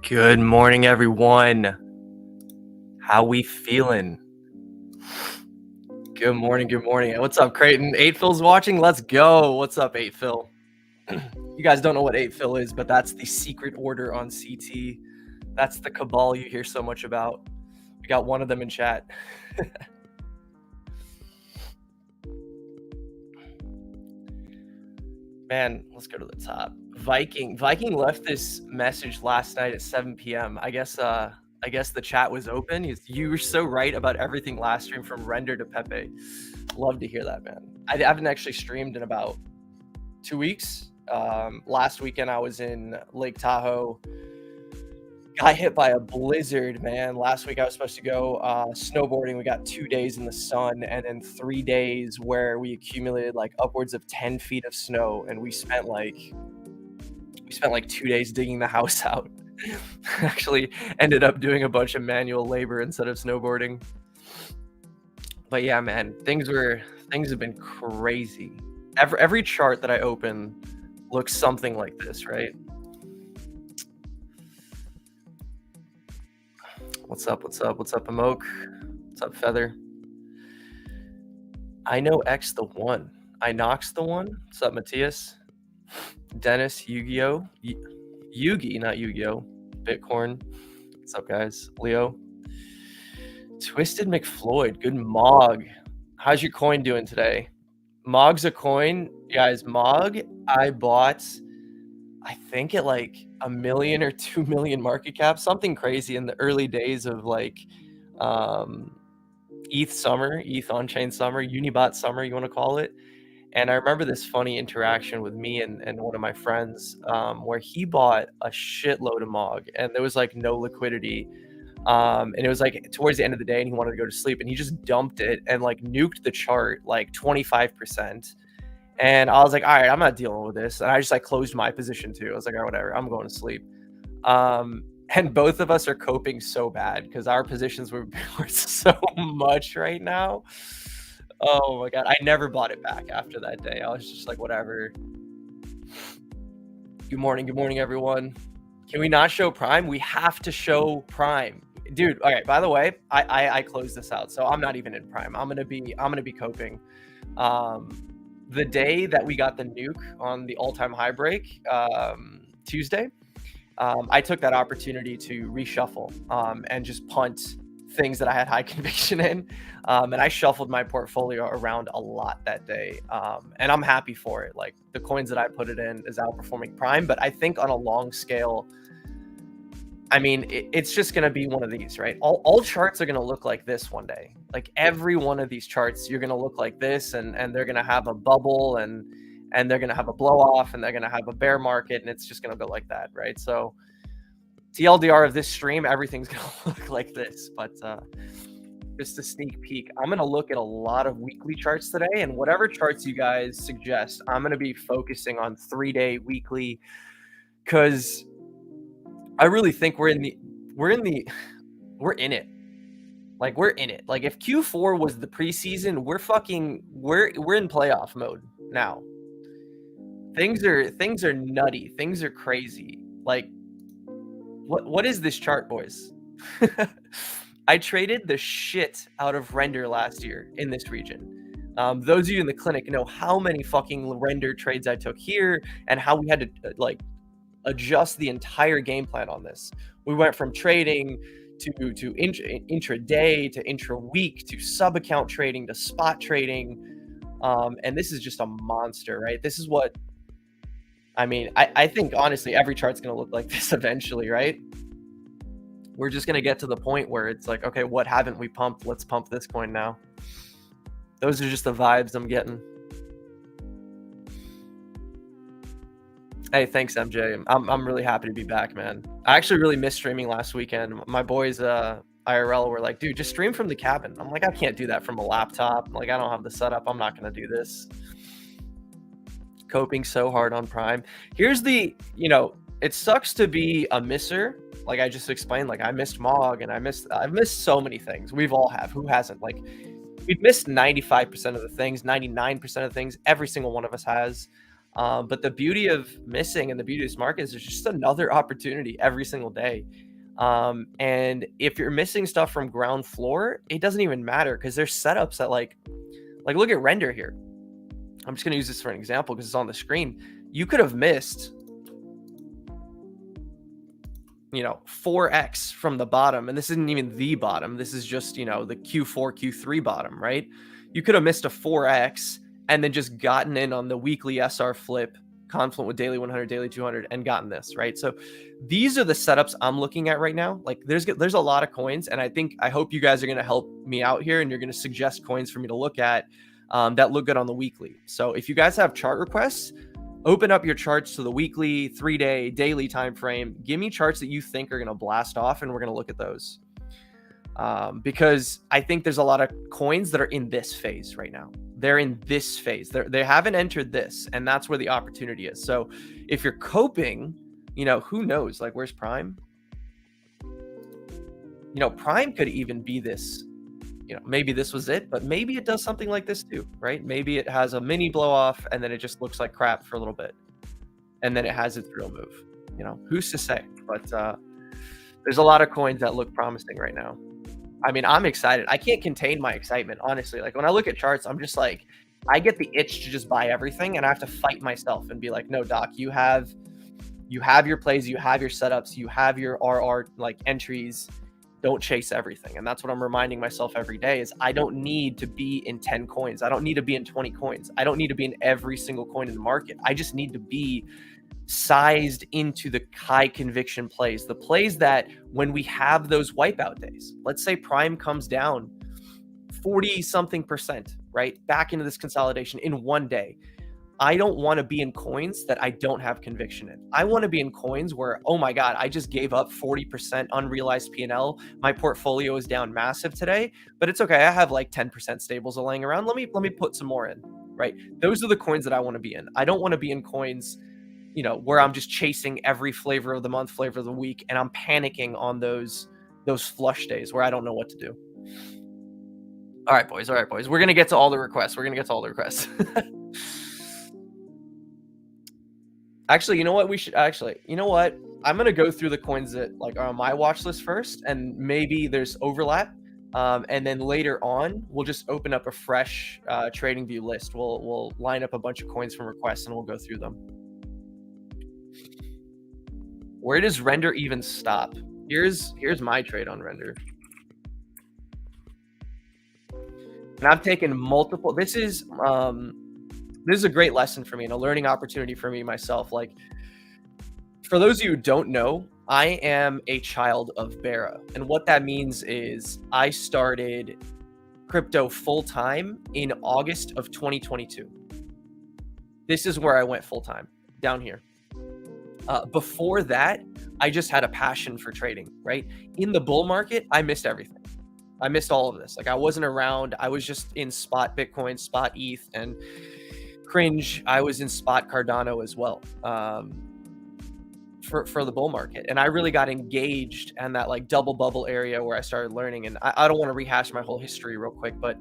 Good morning, everyone. How we feeling? Good morning. What's up, Creighton? 8Phil's watching. Let's go. What's up, 8Phil? You guys don't know what 8Phil is, but that's the secret order on CT. That's the cabal you hear so much about. We got one of them in chat. Man, let's go to the top. Viking left this message last night at 7 p.m. I guess the chat was open. You were so right about everything last stream, from render to Pepe. Love to hear that, man. I haven't actually streamed in about 2 weeks. Last weekend I was in Lake Tahoe. Got hit by a blizzard, man. Last week I was supposed to go snowboarding. We got 2 days in the sun, and then 3 days where we accumulated like upwards of 10 feet of snow, and we spent like 2 days digging the house out. Actually ended up doing a bunch of manual labor instead of snowboarding. But yeah, man, things have been crazy. Every chart that I open looks something like this, right? What's up, Amok? What's up, Feather? I know X the one. Inox the one. What's up, Matthias? Dennis, Yu-Gi-Oh! Yugi, not Yu-Gi-Oh! Bitcoin. What's up, guys? Leo. Twisted McFloyd. Good Mog. How's your coin doing today? Mog's a coin. Guys, Mog, I bought, I think at like 1 million or 2 million market cap, something crazy in the early days of like ETH summer, ETH on-chain summer, Unibot summer, you want to call it. And I remember this funny interaction with me and one of my friends where he bought a shitload of Mog, and there was like no liquidity. And it was like towards the end of the day, and he wanted to go to sleep, and he just dumped it and like nuked the chart like 25%. And I was like, all right, I'm not dealing with this. And I just like closed my position too. I was like, all right, whatever, I'm going to sleep. And both of us are coping so bad because our positions were so much right now. Oh my God. I never bought it back after that day. I was just like, whatever. Good morning, everyone. Can we not show Prime? We have to show Prime. Dude, okay, by the way, I closed this out, so I'm not even in Prime. I'm gonna be coping. The day that we got the nuke on the all-time high break, Tuesday, I took that opportunity to reshuffle and just punt things that I had high conviction in. And I shuffled my portfolio around a lot that day. And I'm happy for it. Like, the coins that I put it in is outperforming Prime, but I think on a long scale, I mean, it's just going to be one of these, right? All charts are going to look like this one day. Like, every one of these charts, you're going to look like this, and they're going to have a bubble, and they're going to have a blow off, and they're going to have a bear market, and it's just going to go like that, right? So TLDR of this stream, everything's going to look like this, but just a sneak peek. I'm going to look at a lot of weekly charts today, and whatever charts you guys suggest, I'm going to be focusing on 3-day, weekly, because I really think we're in it. Like, we're in it. Like, if Q4 was the preseason, we're in playoff mode now. Things are nutty. Things are crazy. Like, what is this chart, boys? I traded the shit out of render last year in this region. Those of you in the clinic know how many fucking render trades I took here, and how we had to like adjust the entire game plan on this. We went from trading to intraday to intra-week to sub-account trading to spot trading, and this is just a monster, right? This is what I mean. I think honestly every chart's going to look like this eventually, right? We're just going to get to the point where it's like, okay, what haven't we pumped? Let's pump this coin now. Those are just the vibes I'm getting. Hey, thanks, MJ. I'm really happy to be back, man. I actually really missed streaming last weekend. My boys IRL were like, dude, just stream from the cabin. I'm like, I can't do that from a laptop. Like, I don't have the setup. I'm not going to do this. Coping so hard on Prime. Here's the, it sucks to be a misser. Like I just explained, like I missed Mog, and I've missed so many things. We've all have. Who hasn't? Like, we've missed 95% of the things, 99% of the things. Every single one of us has. But the beauty of missing and the beauty of this market is there's just another opportunity every single day. And if you're missing stuff from ground floor, it doesn't even matter because there's setups that like look at render here. I'm just going to use this for an example because it's on the screen. You could have missed, 4x from the bottom, and this isn't even the bottom. This is just, the Q4, Q3 bottom, right? You could have missed a 4x and then just gotten in on the weekly SR flip, confluent with daily 100, daily 200, and gotten this, right? So these are the setups I'm looking at right now. Like there's a lot of coins, and I hope you guys are going to help me out here, and you're going to suggest coins for me to look at that look good on the weekly. So if you guys have chart requests, open up your charts to the weekly, 3-day, daily time frame. Give me charts that you think are going to blast off, and we're going to look at those. Because I think there's a lot of coins that are in this phase right now. They're in this phase. They haven't entered this, and that's where the opportunity is. So if you're coping, who knows? Like, where's Prime? Prime could even be this. Maybe this was it, but maybe it does something like this too, right? Maybe it has a mini blow off and then it just looks like crap for a little bit. And then it has its real move. Who's to say? But there's a lot of coins that look promising right now. I mean, I'm excited. I can't contain my excitement, honestly. Like when I look at charts, I'm just like, I get the itch to just buy everything, and I have to fight myself and be like, no, Doc, you have your plays, you have your setups, you have your RR like entries. Don't chase everything. And that's what I'm reminding myself every day is I don't need to be in 10 coins. I don't need to be in 20 coins. I don't need to be in every single coin in the market. I just need to be sized into the high conviction plays, the plays that when we have those wipeout days, let's say Prime comes down 40 something %, right? Back into this consolidation in one day. I don't want to be in coins that I don't have conviction in. I want to be in coins where, oh my God, I just gave up 40% unrealized P&L. My portfolio is down massive today, but it's okay. I have like 10% stables laying around. Let me put some more in, right? Those are the coins that I want to be in. I don't want to be in coins, where I'm just chasing every flavor of the month, flavor of the week, and I'm panicking on those flush days where I don't know what to do. All right, boys. We're going to get to all the requests. Actually, you know what? I'm going to go through the coins that are on my watch list first, and maybe there's overlap. And then later on, we'll just open up a fresh trading view list. We'll line up a bunch of coins from requests and we'll go through them. Where does render even stop? Here's my trade on render. And I've taken multiple. This is a great lesson for me and a learning opportunity for me myself. Like, for those of you who don't know, I am a child of Bera. And what that means is I started crypto full-time in August of 2022. This is where I went full-time, down here. Before that, I just had a passion for trading, right? In the bull market, I missed everything. I missed all of this. Like, I wasn't around. I was just in spot Bitcoin, spot ETH, and cringe, I was in spot Cardano as well for the bull market. And I really got engaged in that like double bubble area where I started learning. And I don't want to rehash my whole history real quick, but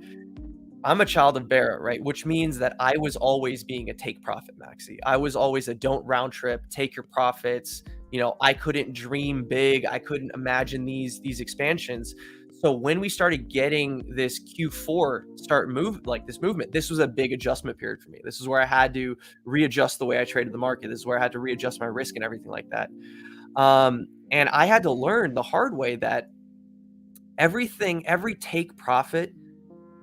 I'm a child of Bera, right? Which means that I was always being a take profit maxi. I was always a don't round trip, take your profits. I couldn't dream big. I couldn't imagine these expansions. So when we started getting this Q4 this movement, this was a big adjustment period for me. This is where I had to readjust the way I traded the market. This is where I had to readjust my risk and everything like that. And I had to learn the hard way that every take profit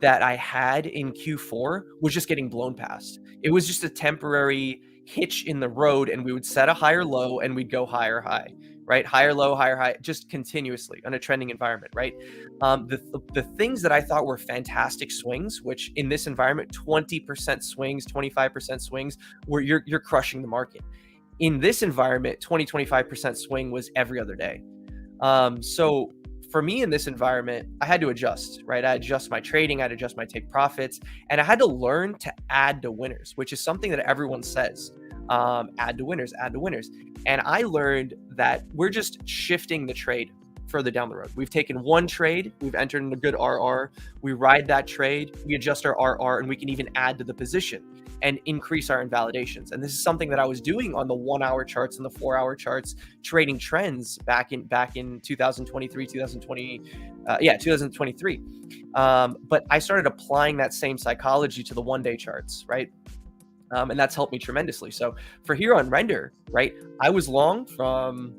that I had in Q4 was just getting blown past. It was just a temporary hitch in the road, and we would set a higher low and we'd go higher high, right? Higher low, higher high, just continuously on a trending environment, right? The things that I thought were fantastic swings, which in this environment, 20% swings, 25% swings, where you're crushing the market. In this environment, 25% swing was every other day. So for me in this environment, I had to adjust, right? I adjust my trading, I had to adjust my take profits, and I had to learn to add to winners, which is something that everyone says, add to winners. And I learned that we're just shifting the trade. further down the road. We've taken one trade, we've entered in a good RR, we ride that trade, we adjust our RR, and we can even add to the position and increase our invalidations. And this is something that I was doing on the 1 hour charts and the 4 hour charts, trading trends back in 2023, 2023. But I started applying that same psychology to the 1 day charts, right? And that's helped me tremendously. So for here on render, right, I was long from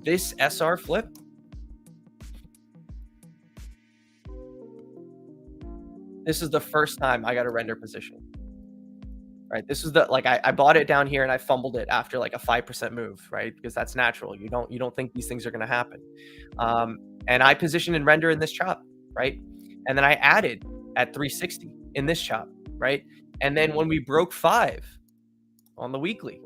this SR flip. This is the first time I got a render position, right? This is the, like, I bought it down here and I fumbled it after like a 5% move, right? Because that's natural. You don't think these things are going to happen. And I positioned in render in this chop, right? And then I added at 360 in this chop, right? And then when we broke 5 on the weekly,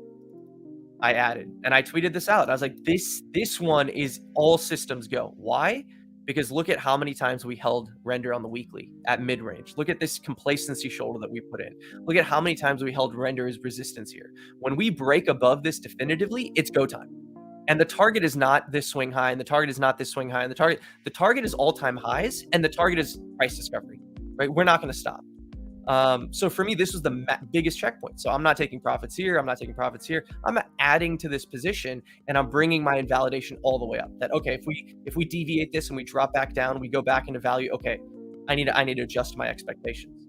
I added, and I tweeted this out. I was like, this one is all systems go. Why? Because look at how many times we held render on the weekly at mid-range. Look at this complacency shoulder that we put in. Look at how many times we held render as resistance here. When we break above this definitively, it's go time. And the target is not this swing high, and the target is not this swing high, and the target is all-time highs, and the target is price discovery, right? We're not going to stop. So for me, this was the biggest checkpoint. So I'm not taking profits here. I'm not taking profits here. I'm adding to this position, and I'm bringing my invalidation all the way up. That, okay, if we deviate this and we drop back down, we go back into value. Okay, I need to adjust my expectations.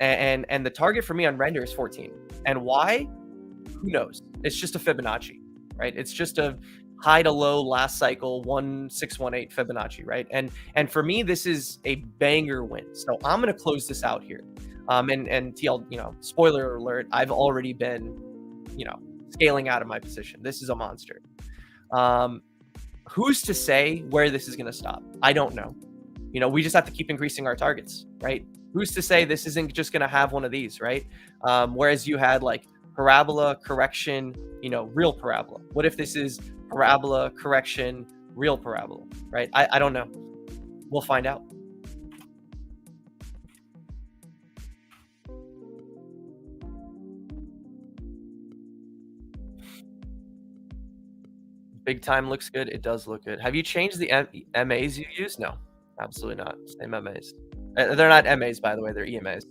And the target for me on render is 14. And why? Who knows? It's just a Fibonacci, right? It's just a high to low last cycle 1618 Fibonacci, right? And for me, this is a banger win. So I'm going to close this out here. And TL, spoiler alert, I've already been, scaling out of my position. This is a monster. Who's to say where this is going to stop? I don't know. We just have to keep increasing our targets, right? Who's to say this isn't just going to have one of these, right? Whereas you had like parabola, correction, real parabola. What if this is parabola, correction, real parabola, right? I don't know. We'll find out. Big time looks good. It does look good. Have you changed the MAs you use? No, absolutely not. Same MAs. They're not MAs, by the way. They're EMAs.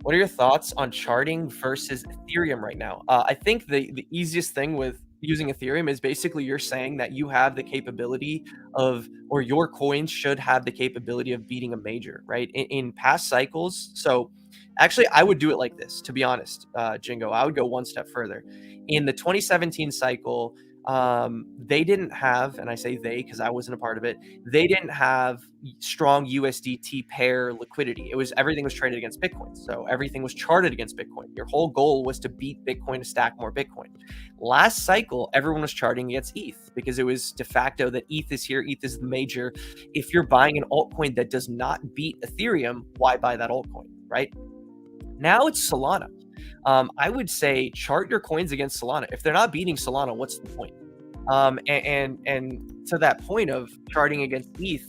What are your thoughts on charting versus Ethereum right now? I think the easiest thing with using Ethereum is basically you're saying that you have the capability of, or your coins should have the capability of beating a major, right? In past cycles. So actually, I would do it like this, to be honest, Jingo. I would go one step further. In the 2017 cycle, they didn't have, and I say they because I wasn't a part of it, they didn't have strong USDT pair liquidity. Everything was traded against Bitcoin. So everything was charted against Bitcoin. Your whole goal was to beat Bitcoin to stack more Bitcoin. Last cycle, everyone was charting against ETH because it was de facto that ETH is here, ETH is the major. If you're buying an altcoin that does not beat Ethereum, why buy that altcoin, right? Now it's Solana. I would say chart your coins against Solana. If they're not beating Solana, what's the point? And to that point of charting against ETH,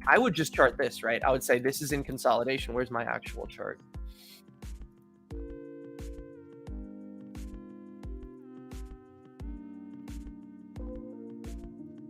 I would just chart this, right? I would say this is in consolidation. Where's my actual chart?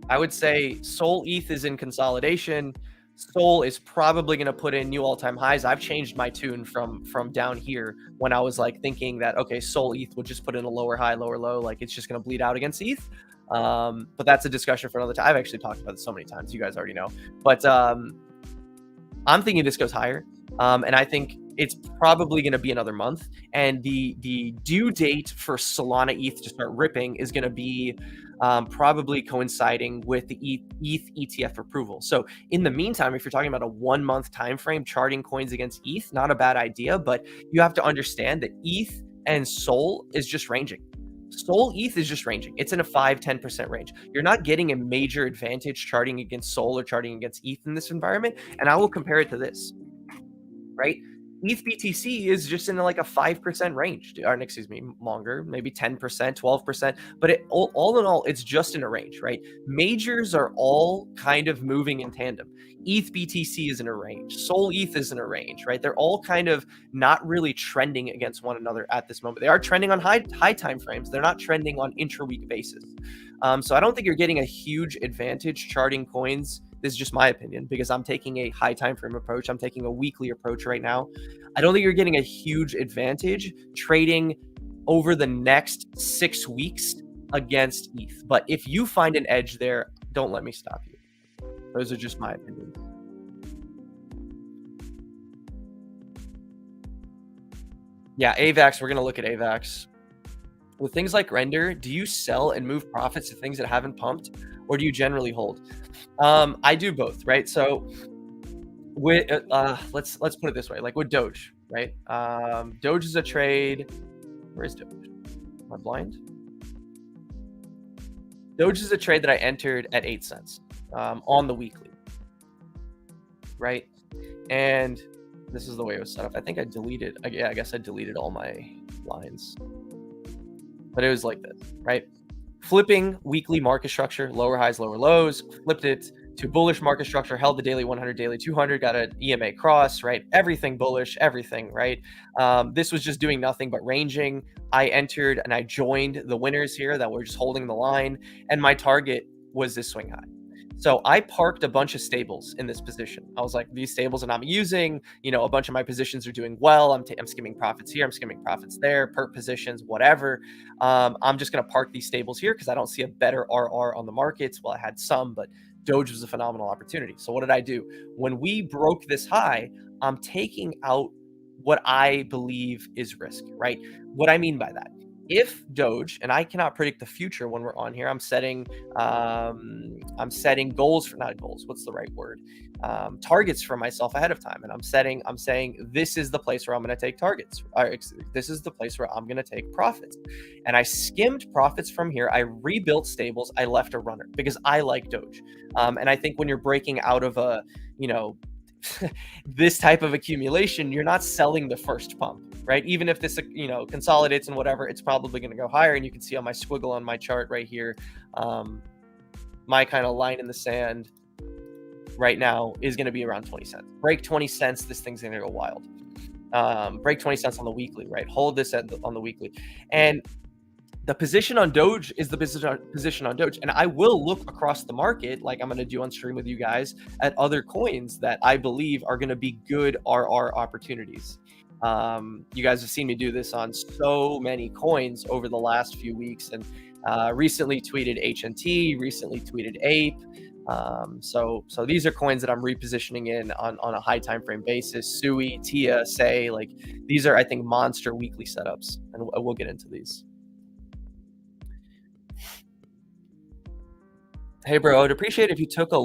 I would say Sol ETH is in consolidation. Sol is probably going to put in new all-time highs. I've changed my tune from down here when I was like thinking that, okay, Sol ETH would just put in a lower high, lower low, like it's just going to bleed out against ETH. But that's a discussion for another time. I've actually talked about this so many times. You guys already know. But I'm thinking this goes higher. And I think it's probably going to be another month. And the due date for Solana ETH to start ripping is going to be probably coinciding with the ETH ETF approval. So in the meantime, if you're talking about a 1 month time frame charting coins against ETH, not a bad idea, but you have to understand that ETH and Sol is just ranging. Sol ETH is just ranging. It's in a 5-10% range. You're not getting a major advantage charting against Sol or charting against ETH in this environment. And I will compare it to this, right? ETH BTC is just in like a 5% range, or excuse me, longer, maybe 10%, 12%. But all in all, it's just in a range, right? Majors are all kind of moving in tandem. ETH BTC is in a range. Sol ETH is in a range, right? They're all kind of not really trending against one another at this moment. They are trending on high time frames. They're not trending on intra-week basis. So I don't think you're getting a huge advantage charting coins. This is just my opinion because I'm taking a high time frame approach. I'm taking a weekly approach right now. I don't think you're getting a huge advantage trading over the next 6 weeks against ETH. But if you find an edge there, don't let me stop you. Those are just my opinions. Yeah, AVAX, we're going to look at AVAX. With things like Render, do you sell and move profits to things that haven't pumped, or do you generally hold? I do both, right? So with let's put it this way, like with Doge, right? Doge is a trade. Where is Doge? Am I blind? Doge is a trade that I entered at 8 cents on the weekly, right? And this is the way it was set up. I think I deleted. Yeah, I guess I deleted all my lines. But it was like this, right? Flipping weekly market structure, lower highs, lower lows, flipped it to bullish market structure, held the daily 100, daily 200, got an EMA cross, right? Everything bullish, everything, right? This was just doing nothing but ranging. I entered and I joined the winners here that were just holding the line, and my target was this swing high. So I parked a bunch of stables in this position. I was like, these stables that I'm using, a bunch of my positions are doing well. I'm skimming profits here. I'm skimming profits there, perp positions, whatever. I'm just going to park these stables here because I don't see a better RR on the markets. Well, I had some, but Doge was a phenomenal opportunity. So what did I do? When we broke this high, I'm taking out what I believe is risk, right? What I mean by that, if Doge, and I cannot predict the future when we're on here, I'm setting goals for, not goals, what's the right word? Targets for myself ahead of time. And I'm saying this is the place where I'm going to take targets. This is the place where I'm going to take profits. And I skimmed profits from here. I rebuilt stables. I left a runner because I like Doge. And I think when you're breaking out of a, this type of accumulation, you're not selling the first pump, right? Even if this, consolidates and whatever, it's probably going to go higher. And you can see on my squiggle on my chart right here, my kind of line in the sand right now is going to be around 20 cents. Break 20 cents, this thing's going to go wild. Break 20 cents on the weekly, right? Hold this on the weekly. And the position on Doge is the position on Doge. And I will look across the market, like I'm going to do on stream with you guys, at other coins that I believe are going to be good RR opportunities. You guys have seen me do this on so many coins over the last few weeks, and recently tweeted HNT, recently tweeted Ape. So these are coins that I'm repositioning in on a high time frame basis. Sui, Tia, Say, like these are, I think, monster weekly setups, and we'll get into these. Hey, bro, I'd appreciate if you took a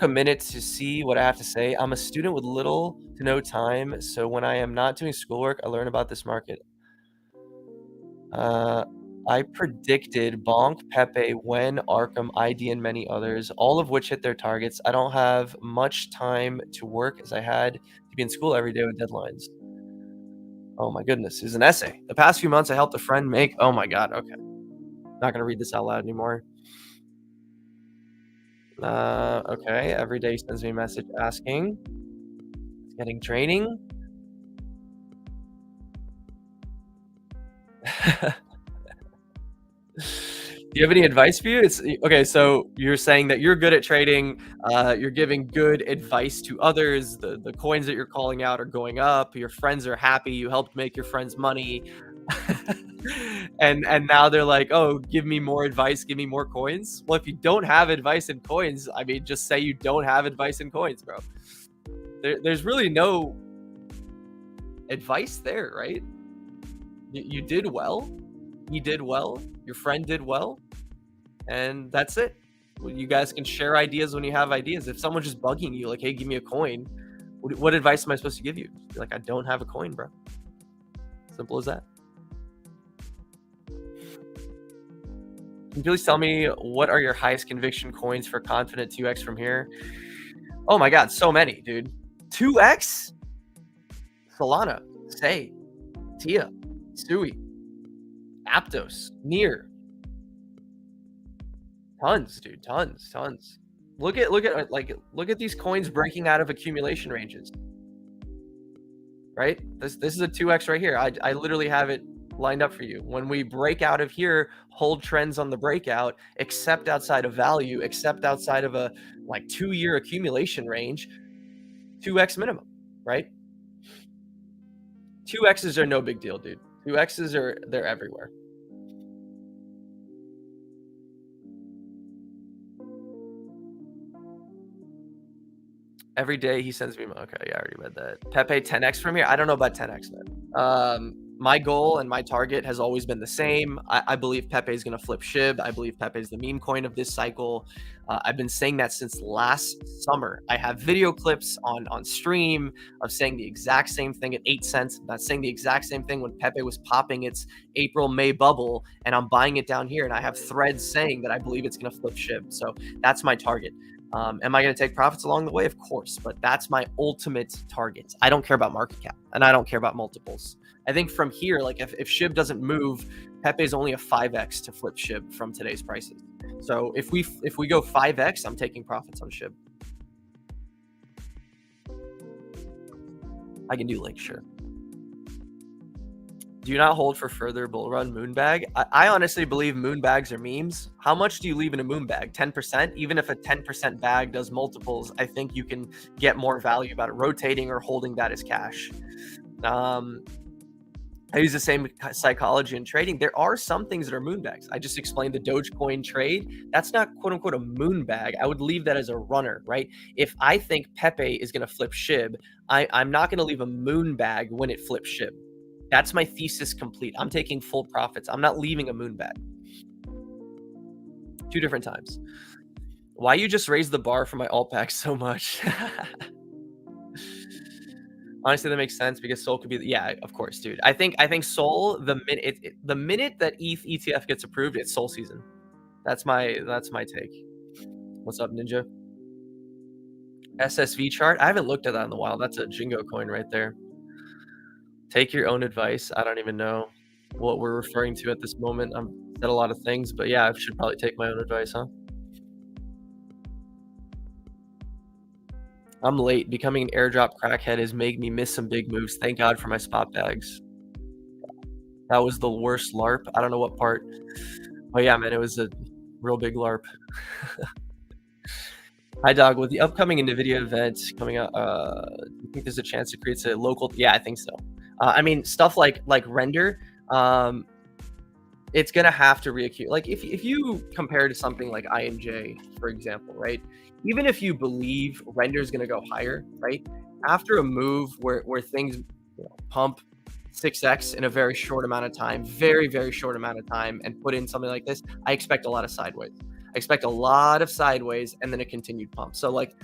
minute to see what I have to say. I'm a student with little to no time, so when I am not doing schoolwork, I learn about this market. I predicted BONK, Pepe, Wen, Arkham, ID, and many others, all of which hit their targets. I don't have much time to work as I had to be in school every day with deadlines. Oh my goodness, it's an essay. The past few months, I helped a friend make, oh my God, okay. Not going to read this out loud anymore. Okay, every day he sends me a message asking, getting training. Do you have any advice for you? It's okay. So you're saying that you're good at trading. You're giving good advice to others. The coins that you're calling out are going up. Your friends are happy. You helped make your friends money. and now they're like, oh, give me more advice, give me more coins. Well, if you don't have advice in coins, I mean, just say you don't have advice in coins, bro. There's really no advice there, right? You did well, he did well, your friend did well, and that's it. Well, you guys can share ideas when you have ideas. If someone's just bugging you like, hey, give me a coin, what advice am I supposed to give you? Be like, I don't have a coin, bro. Simple as that. Can you please tell me what are your highest conviction coins for confident 2x from here? Oh my God, so many, dude. 2x? Solana, Say, Tia, Sui, Aptos, Near. Tons, dude. Tons. Look at these coins breaking out of accumulation ranges. Right? This is a 2x right here. I literally have it lined up for you. When we break out of here, hold trends on the breakout, except outside of value, except outside of a like 2-year accumulation range, 2x minimum, right? 2x's are no big deal, dude. 2x's they're everywhere. Every day he sends me. Okay, yeah, I already read that. Pepe 10x from here. I don't know about 10x, man. My goal and my target has always been the same. I believe Pepe is going to flip SHIB. I believe Pepe is the meme coin of this cycle. I've been saying that since last summer. I have video clips on stream of saying the exact same thing at 8 cents. Not saying the exact same thing when Pepe was popping its April-May bubble, and I'm buying it down here. And I have threads saying that I believe it's going to flip SHIB. So that's my target. Am I going to take profits along the way? Of course, but that's my ultimate target. I don't care about market cap, and I don't care about multiples. I think from here, like if SHIB doesn't move, Pepe is only a 5x to flip SHIB from today's prices. So if we go 5x, I'm taking profits on SHIB. I can do Link, sure. Do not hold for further bull run moonbag. I honestly believe moonbags are memes. How much do you leave in a moonbag? 10%? Even if a 10% bag does multiples, I think you can get more value about it rotating or holding that as cash. I use the same psychology in trading. There are some things that are moonbags. I just explained the Dogecoin trade. That's not quote unquote a moonbag. I would leave that as a runner, right? If I think Pepe is going to flip SHIB, I'm not going to leave a moonbag when it flips SHIB. That's my thesis complete. I'm taking full profits. I'm not leaving a moonbag. 2 different times. Why you just raised the bar for my alt pack so much? Honestly, that makes sense because Sol could be. Yeah, of course, dude. I think Sol, the minute that ETH ETF gets approved, it's Sol season. That's my take. What's up, Ninja? SSV chart. I haven't looked at that in a while. That's a Jingo coin right there. Take your own advice. I don't even know what we're referring to at this moment. I've said a lot of things, but yeah, I should probably take my own advice, huh? I'm late. Becoming an airdrop crackhead has made me miss some big moves. Thank God for my spot bags. That was the worst LARP. I don't know what part. Oh yeah, man, it was a real big LARP. Hi, Dog. With the upcoming NVIDIA event coming up, do you think there's a chance it creates a local? Yeah, I think so. I mean, stuff like render, it's gonna have to reaccumulate. Like if you compare to something like INJ, for example, right? Even if you believe render is gonna go higher, right? After a move where things pump 6x in a very short amount of time, very short amount of time, and put in something like this, I expect a lot of sideways. I expect a lot of sideways and then a continued pump. So like,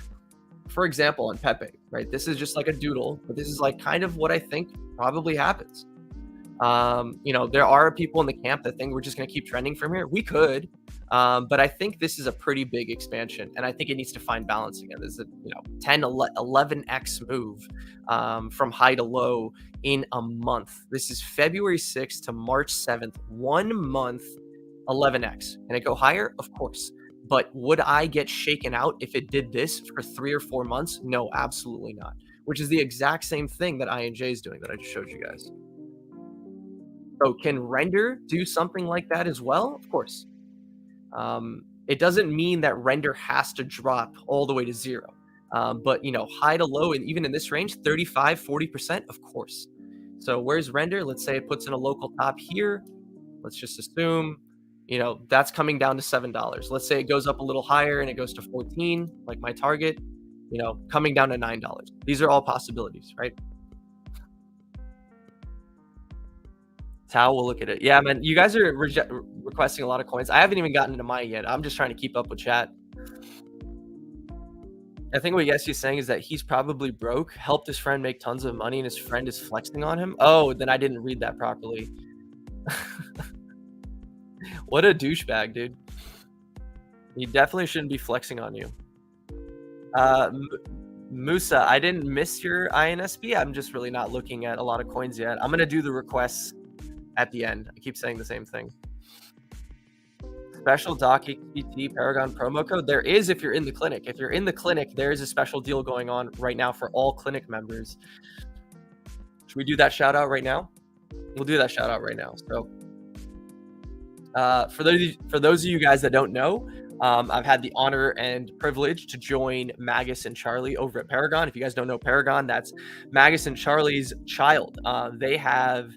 for example, on Pepe, right? This is just like a doodle, but this is like kind of what I think probably happens. There are people in the camp that think we're just going to keep trending from here. We could, but I think this is a pretty big expansion, and I think it needs to find balance again. This is a 10, 11x move from high to low in a month. This is February 6th to March 7th, 1 month, 11x. Can it go higher? Of course. But would I get shaken out if it did this for 3 or 4 months? No, absolutely not. Which is the exact same thing that INJ is doing that I just showed you guys. So can render do something like that as well? Of course. It doesn't mean that render has to drop all the way to 0. But high to low, and even in this range, 35, 40%, of course. So where's render? Let's say it puts in a local top here. Let's just assume that's coming down to $7. Let's say it goes up a little higher and it goes to 14, like my target, coming down to $9. These are all possibilities, right? Tao will look at it. Yeah, man, you guys are requesting a lot of coins. I haven't even gotten into mine yet. I'm just trying to keep up with chat. I think what Yessy's saying is that he's probably broke, helped his friend make tons of money, and his friend is flexing on him. Oh, then I didn't read that properly. What a douchebag, dude. He definitely shouldn't be flexing on you. Musa, I didn't miss your INSP. I'm just really not looking at a lot of coins yet. I'm gonna do the requests at the end. I keep saying the same thing. Special DOCFRENS Paragon promo code. There is if you're in the clinic. If you're in the clinic, there is a special deal going on right now for all clinic members. Should we do that shout out right now? We'll do that shout out right now. So for those of you guys that don't know, I've had the honor and privilege to join Magus and Charlie over at Paragon. If you guys don't know Paragon, that's Magus and Charlie's child. They have,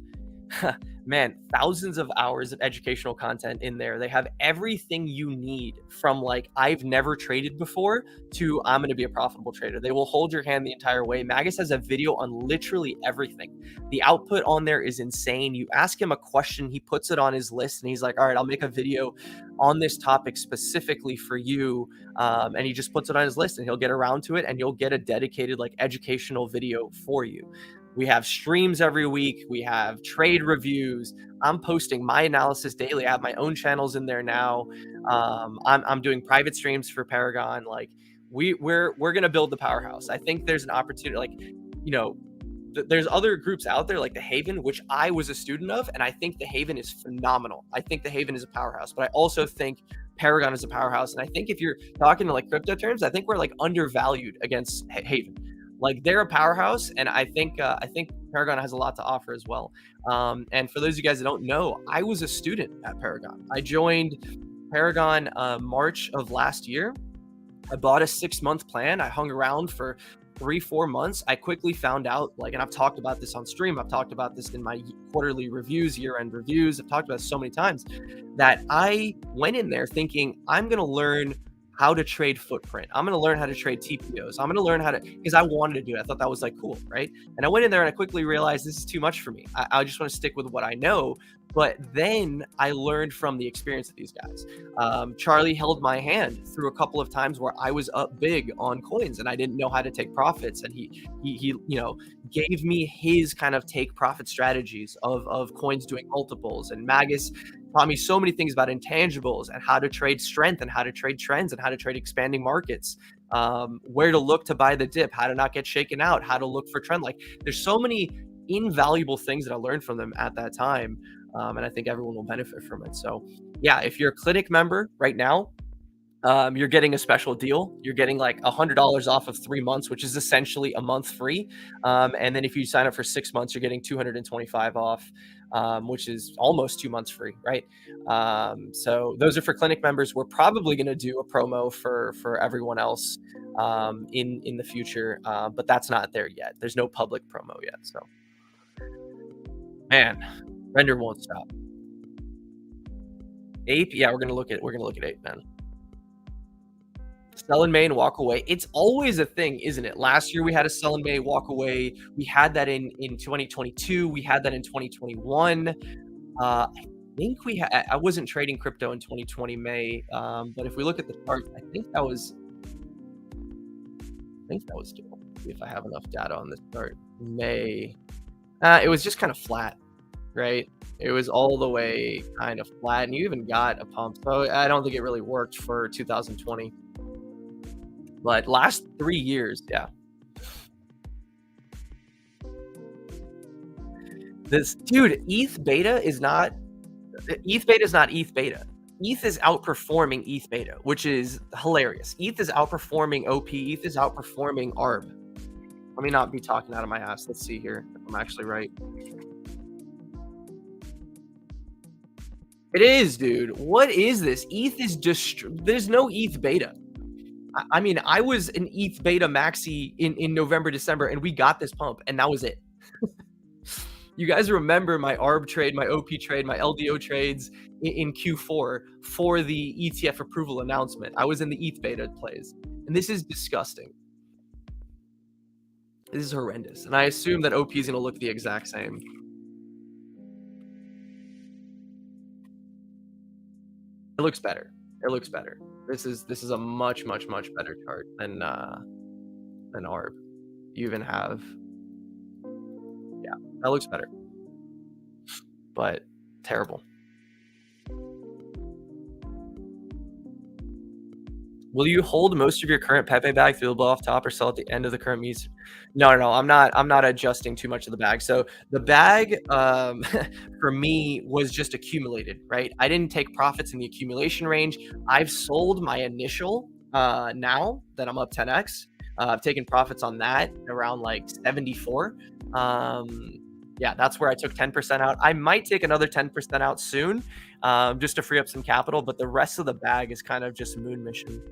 man, thousands of hours of educational content in there. They have everything you need from like, I've never traded before to I'm going to be a profitable trader. They will hold your hand the entire way. Magus has a video on literally everything. The output on there is insane. You ask him a question, he puts it on his list and he's like, all right, I'll make a video on this topic specifically for you. And he just puts it on his list and he'll get around to it and you'll get a dedicated like educational video for you. We have streams every week. We have trade reviews. I'm posting my analysis daily. I have my own channels in there now. I'm doing private streams for Paragon. Like we're gonna build the powerhouse. I think there's an opportunity. Like, you know, there's other groups out there like the Haven, which I was a student of, and I think the Haven is phenomenal. I think the Haven is a powerhouse, but I also think Paragon is a powerhouse. And I think if you're talking to like crypto terms, I think we're like undervalued against Haven. Like they're a powerhouse, and I think Paragon has a lot to offer as well. And for those of you guys that don't know, I was a student at Paragon. I joined Paragon March of last year. I bought a 6-month plan. I hung around for 3-4 months. I quickly found out, like, and I've talked about this on stream. I've talked about this in my quarterly reviews, year-end reviews. I've talked about this so many times that I went in there thinking I'm going to learn how to trade footprint. I'm going to learn how to trade TPOs. I'm going to learn how to, because I wanted to do it. I thought that was like cool, right? And I went in there and I quickly realized this is too much for me. I just want to stick with what I know. But then I learned from the experience of these guys. Charlie held my hand through a couple of times where I was up big on coins and I didn't know how to take profits. And he you know, gave me his kind of take profit strategies of coins doing multiples. And Magus taught me so many things about intangibles and how to trade strength and how to trade trends and how to trade expanding markets, where to look to buy the dip, how to not get shaken out, how to look for trend. Like there's so many invaluable things that I learned from them at that time. And I think everyone will benefit from it. So yeah, if you're a clinic member right now, you're getting a special deal. You're getting like $100 off of 3 months, which is essentially a month free. And then if you sign up for 6 months, you're getting $225 off, which is almost 2 months free, right? So those are for clinic members. We're probably going to do a promo for everyone else in the future, but that's not there yet. There's no public promo yet. So, man, render won't stop. Ape, yeah, we're gonna look at Ape, man. Sell in May and walk away. It's always a thing, isn't it? Last year we had a sell in May, walk away. We had that in 2022. We had that in 2021. I think I wasn't trading crypto in 2020 May, but if we look at the chart, I think that was still. See if I have enough data on this chart. May, it was just kind of flat, right? It was all the way kind of flat, and you even got a pump. So I don't think it really worked for 2020. But last 3 years, yeah. This dude, ETH beta is not ETH beta. ETH is outperforming ETH beta, which is hilarious. ETH is outperforming OP. ETH is outperforming ARB. Let me not be talking out of my ass. Let's see here if I'm actually right. It is, dude. What is this? ETH is just, there's no ETH beta. I mean, I was an ETH beta maxi in November, December, and we got this pump, and that was it. You guys remember my ARB trade, my OP trade, my LDO trades in Q4 for the ETF approval announcement. I was in the ETH beta plays, and this is disgusting. This is horrendous, and I assume that OP is going to look the exact same. It looks better. It looks better. This is a much better chart than ARB. You even have, yeah, that looks better, but terrible. Will you hold most of your current Pepe bag through the blow off top or sell at the end of the current meets? No, no, no. I'm not adjusting too much of the bag. So the bag for me was just accumulated, right? I didn't take profits in the accumulation range. I've sold my initial now that I'm up 10x. I've taken profits on that around like 74. Yeah, that's where I took 10% out. I might take another 10% out soon, just to free up some capital, but the rest of the bag is kind of just moon mission.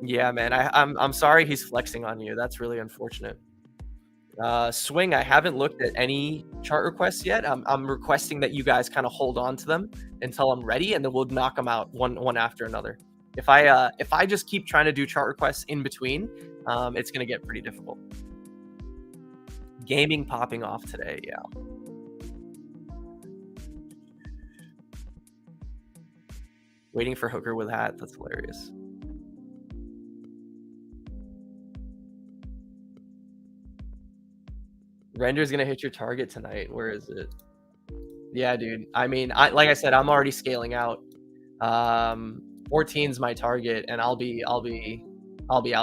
Yeah, man. I'm sorry he's flexing on you. That's really unfortunate. Swing, I haven't looked at any chart requests yet. I'm requesting that you guys kind of hold on to them until I'm ready, and then we'll knock them out one after another. If I just keep trying to do chart requests in between, it's gonna get pretty difficult. Gaming popping off today, yeah. Waiting for Hooker with hat. That's hilarious. Render's gonna hit your target tonight. Where is it? Yeah, dude. I mean, like I said, I'm already scaling out. 14's my target, and I'll be out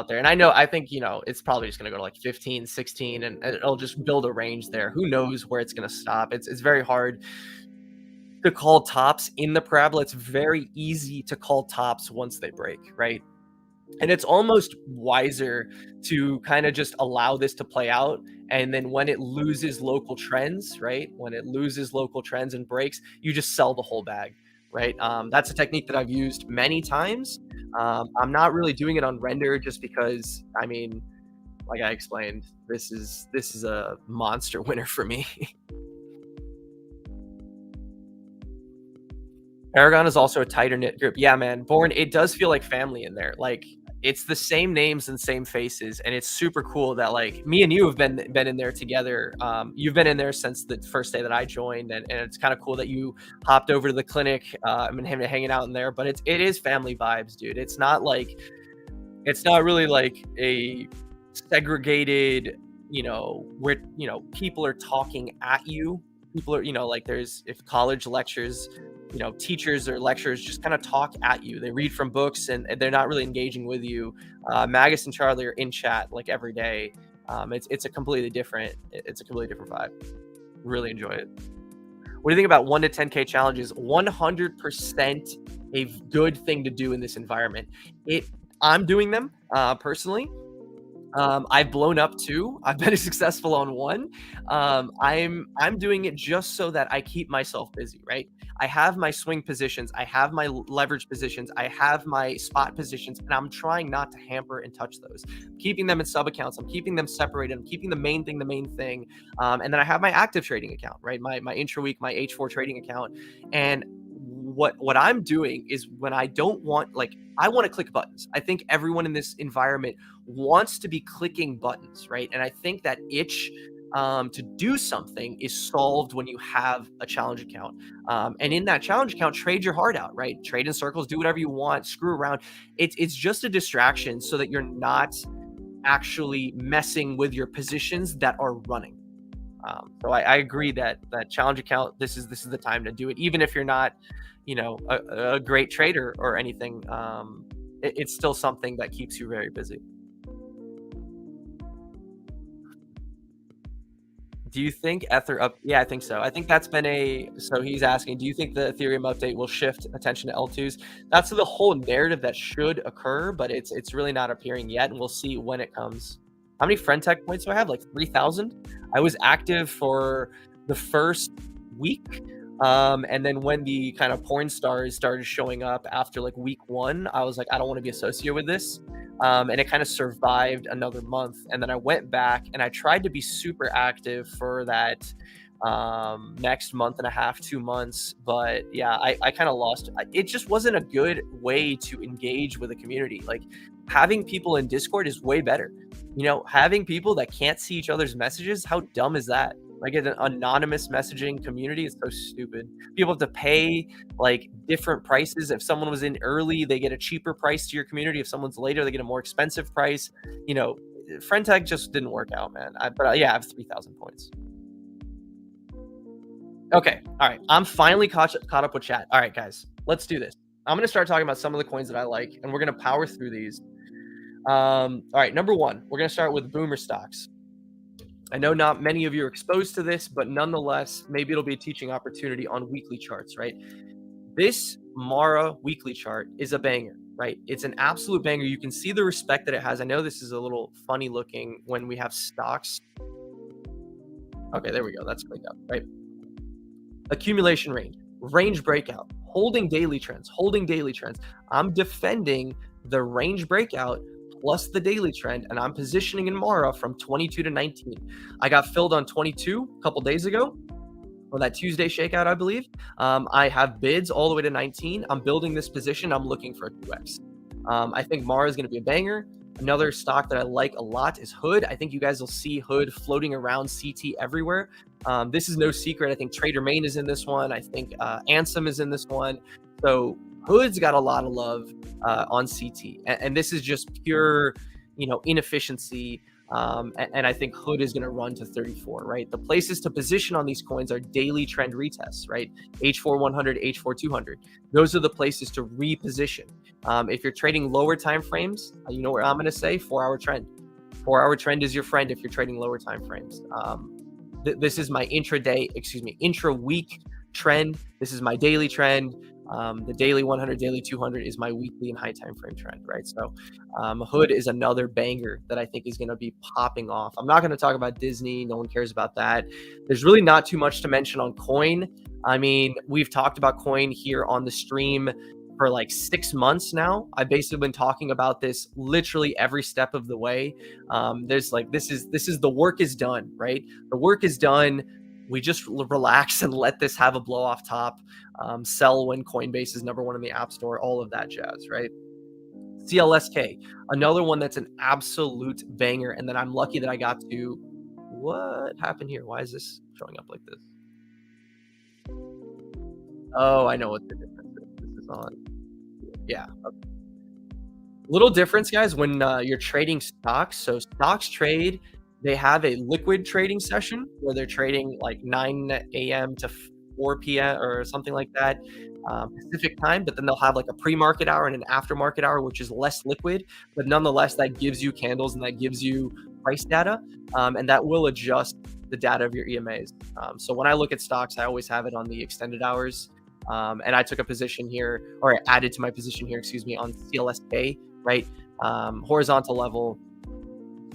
there. And I think, it's probably just gonna go to like 15, 16, and it'll just build a range there. Who knows where it's gonna stop? It's very hard to call tops in the parabola. It's very easy to call tops once they break, right? And it's almost wiser to kind of just allow this to play out. And then when it loses local trends, right? When it loses local trends and breaks, you just sell the whole bag, right? That's a technique that I've used many times. I'm not really doing it on render just because, I mean, like I explained, this is a monster winner for me. Paragon is also a tighter knit group. Yeah, man. Born, it does feel like family in there. Like, it's the same names and same faces, and it's super cool that like me and you have been in there together. You've been in there since the first day that I joined, and it's kind of cool that you hopped over to the clinic and hanging out in there. But it is family vibes, dude. It's not really like a segregated, where people are talking at you. People are, like if college lectures, teachers or lecturers just kind of talk at you. They read from books and they're not really engaging with you. Magus and Charlie are in chat like every day. It's a completely different vibe. Really enjoy it. What do you think about 1 to 10K challenges? 100% a good thing to do in this environment. I'm doing them personally. I've blown up 2. I've been successful on 1. I'm doing it just so that I keep myself busy, right? I have my swing positions, I have my leverage positions, I have my spot positions, and I'm trying not to hamper and touch those. I'm keeping them in sub accounts. I'm keeping them separated. I'm keeping the main thing. And then I have my active trading account, right? My intra-week, my H4 trading account. And what I'm doing is when I don't want, like, I want to click buttons. I think everyone in this environment wants to be clicking buttons, right? And I think that itch to do something is solved when you have a challenge account. And in that challenge account, trade your heart out, right? Trade in circles, do whatever you want, screw around. It's just a distraction so that you're not actually messing with your positions that are running. So I agree that challenge account, this is the time to do it, even if you're not, a great trader or anything. It's still something that keeps you very busy. Do you think Ether up? Yeah, I think so. I think that's been so he's asking, do you think the Ethereum update will shift attention to L2s? That's the whole narrative that should occur, but it's really not appearing yet, and we'll see when it comes. How many friend tech points do I have? Like 3,000. I was active for the first week. And then when the kind of porn stars started showing up after like week 1, I was like, I don't want to be associated with this. And it kind of survived another month. And then I went back and I tried to be super active for that next month and a half, 2 months. But yeah, I kind of lost. It just wasn't a good way to engage with a community. Like, having people in Discord is way better. Having people that can't see each other's messages, how dumb is that? Like, an anonymous messaging community is so stupid. People have to pay like different prices. If someone was in early, they get a cheaper price to your community. If someone's later, they get a more expensive price. Friend tag just didn't work out, man. But yeah, I have 3,000 points. Okay. All right. I'm finally caught up with chat. All right, guys, let's do this. I'm going to start talking about some of the coins that I like, and we're going to power through these. All right. Number one, we're going to start with boomer stocks. I know not many of you are exposed to this, but nonetheless, maybe it'll be a teaching opportunity on weekly charts, right? This Mara weekly chart is a banger, right? It's an absolute banger. You can see the respect that it has. I know this is a little funny looking when we have stocks. Okay, there we go. That's cleaned up, right? Accumulation range breakout, holding daily trends. I'm defending the range breakout plus the daily trend, and I'm positioning in Mara from 22 to 19. I got filled on 22 a couple days ago on that Tuesday shakeout, I believe. I have bids all the way to 19. I'm building this position. I'm looking for a 2x. I think Mara is going to be a banger. Another stock that I like a lot is Hood. I think you guys will see Hood floating around CT everywhere. This is no secret. I think Trader Main is in this one. I think Ansem is in this one. So Hood's got a lot of love on CT. And this is just pure, inefficiency. And I think Hood is going to run to 34, right? The places to position on these coins are daily trend retests, right? H4 100, H4 200. Those are the places to reposition. If you're trading lower time frames, you know what I'm going to say? 4-hour trend. 4-hour trend is your friend if you're trading lower time frames. This is my intra-week trend. This is my daily trend. The daily 100, daily 200 is my weekly and high time frame trend, right? So Hood is another banger that I think is going to be popping off. I'm not going to talk about Disney. No one cares about that. There's really not too much to mention on coin. I mean, we've talked about coin here on the stream for like 6 months now. I've basically been talking about this literally every step of the way. This is the work is done, right? The work is done. We just relax and let this have a blow off top. Sell when Coinbase is #1 in the App Store, all of that jazz, right? CLSK, another one that's an absolute banger, and then I'm lucky that I got to. What happened here? Why is this showing up like this? Oh, I know what the difference is. This is on. Yeah. Okay. Little difference, guys, when you're trading stocks. So stocks trade. They have a liquid trading session where they're trading like 9 a.m. to 4 p.m. or something like that, Pacific time. But then they'll have like a pre-market hour and an after-market hour, which is less liquid. But nonetheless, that gives you candles and that gives you price data. And that will adjust the data of your EMAs. So when I look at stocks, I always have it on the extended hours. And I took a position here, or I added to my position here, on CLSK, right? Horizontal level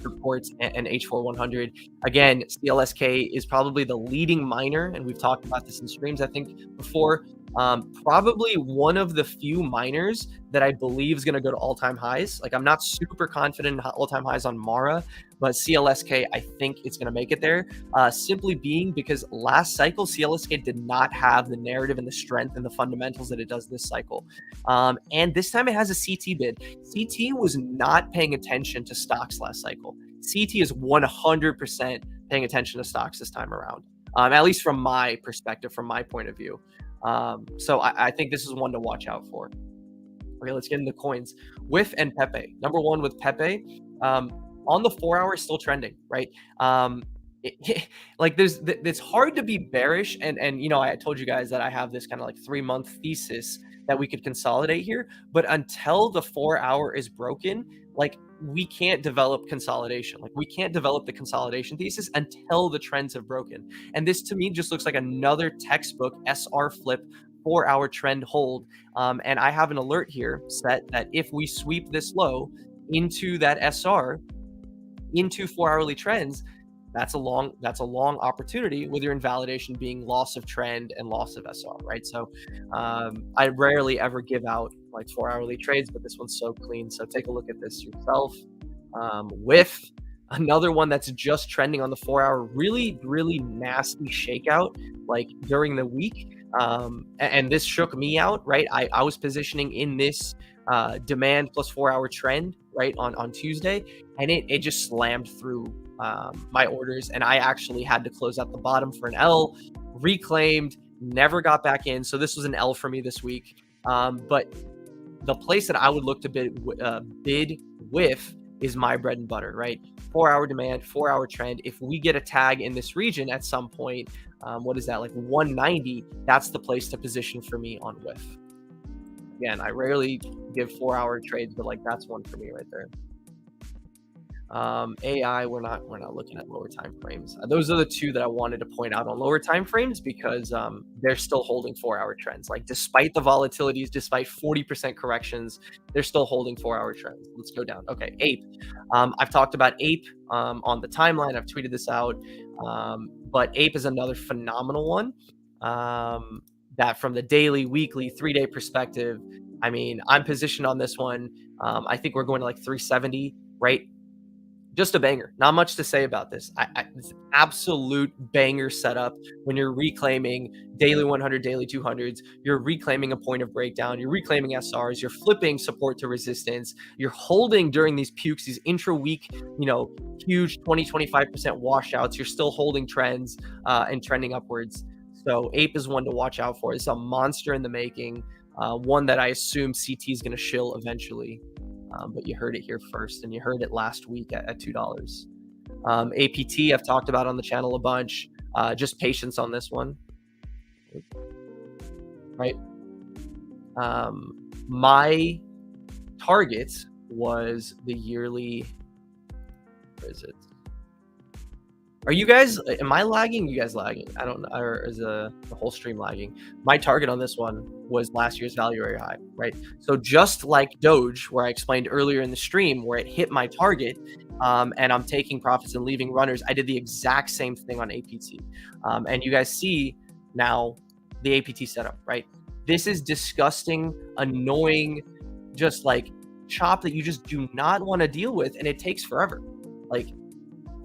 reports and H4 100. Again, CLSK is probably the leading miner, and we've talked about this in streams, I think, before. Probably one of the few miners that I believe is going to go to all-time highs. Like, I'm not super confident in all-time highs on Mara, but CLSK, I think it's going to make it there. Simply being because last cycle, CLSK did not have the narrative and the strength and the fundamentals that it does this cycle. And this time it has a CT bid. CT was not paying attention to stocks last cycle. CT is 100% paying attention to stocks this time around, at least from my perspective, from my point of view. So I think this is one to watch out for. Okay, let's get into coins. WIF and Pepe. Number one with Pepe. On the 4-hour, still trending, right? It's hard to be bearish. And I told you guys that I have this kind of like 3-month thesis that we could consolidate here. But until the 4-hour is broken, like, we can't develop consolidation. Like, we can't develop the consolidation thesis until the trends have broken. And this to me just looks like another textbook SR flip 4-hour trend hold. And I have an alert here set that if we sweep this low into that SR, into 4-hourly trends, that's a long opportunity, with your invalidation being loss of trend and loss of SR, right? So I rarely ever give out like 4-hourly trades, but this one's so clean. So take a look at this yourself. WIF, another one that's just trending on the 4-hour, really, really nasty shakeout like during the week. And this shook me out, right? I was positioning in this demand plus 4-hour trend, right, on Tuesday, and it just slammed through my orders, and I actually had to close out the bottom for an L, reclaimed, never got back in. So this was an L for me this week. But the place that I would look to bid WIF is my bread and butter, right? 4-hour demand, 4-hour trend. If we get a tag in this region at some point, what is that, like 190? That's the place to position for me on whiff. Again, I rarely give 4-hour trades, but like that's one for me right there. AI, we're not looking at lower time frames. Those are the two that I wanted to point out on lower time frames because they're still holding 4-hour trends. Like despite the volatilities, despite 40% corrections, they're still holding 4-hour trends. Let's go down. Okay, ape. I've talked about ape on the timeline. I've tweeted this out, but ape is another phenomenal one. That from the daily, weekly, 3-day perspective, I mean, I'm positioned on this one. I think we're going to like 370, right? Just a banger. Not much to say about this. It's an absolute banger setup when you're reclaiming daily 100, daily 200s. You're reclaiming a point of breakdown. You're reclaiming SRs. You're flipping support to resistance. You're holding during these pukes, these intra-week, huge 20, 25% washouts. You're still holding trends and trending upwards. So ape is one to watch out for. It's a monster in the making. One that I assume CT is going to shill eventually. But you heard it here first, and you heard it last week at $2. APT, I've talked about on the channel a bunch. Just patience on this one, right? My target was the yearly. Where is it? Are you guys? Am I lagging? You guys lagging? I don't know. Or is the whole stream lagging? My target on this one was last year's value area high, right? So just like Doge, where I explained earlier in the stream, where it hit my target, and I'm taking profits and leaving runners, I did the exact same thing on APT. And you guys see now the APT setup, right? This is disgusting, annoying, just like chop that you just do not want to deal with, and it takes forever. Like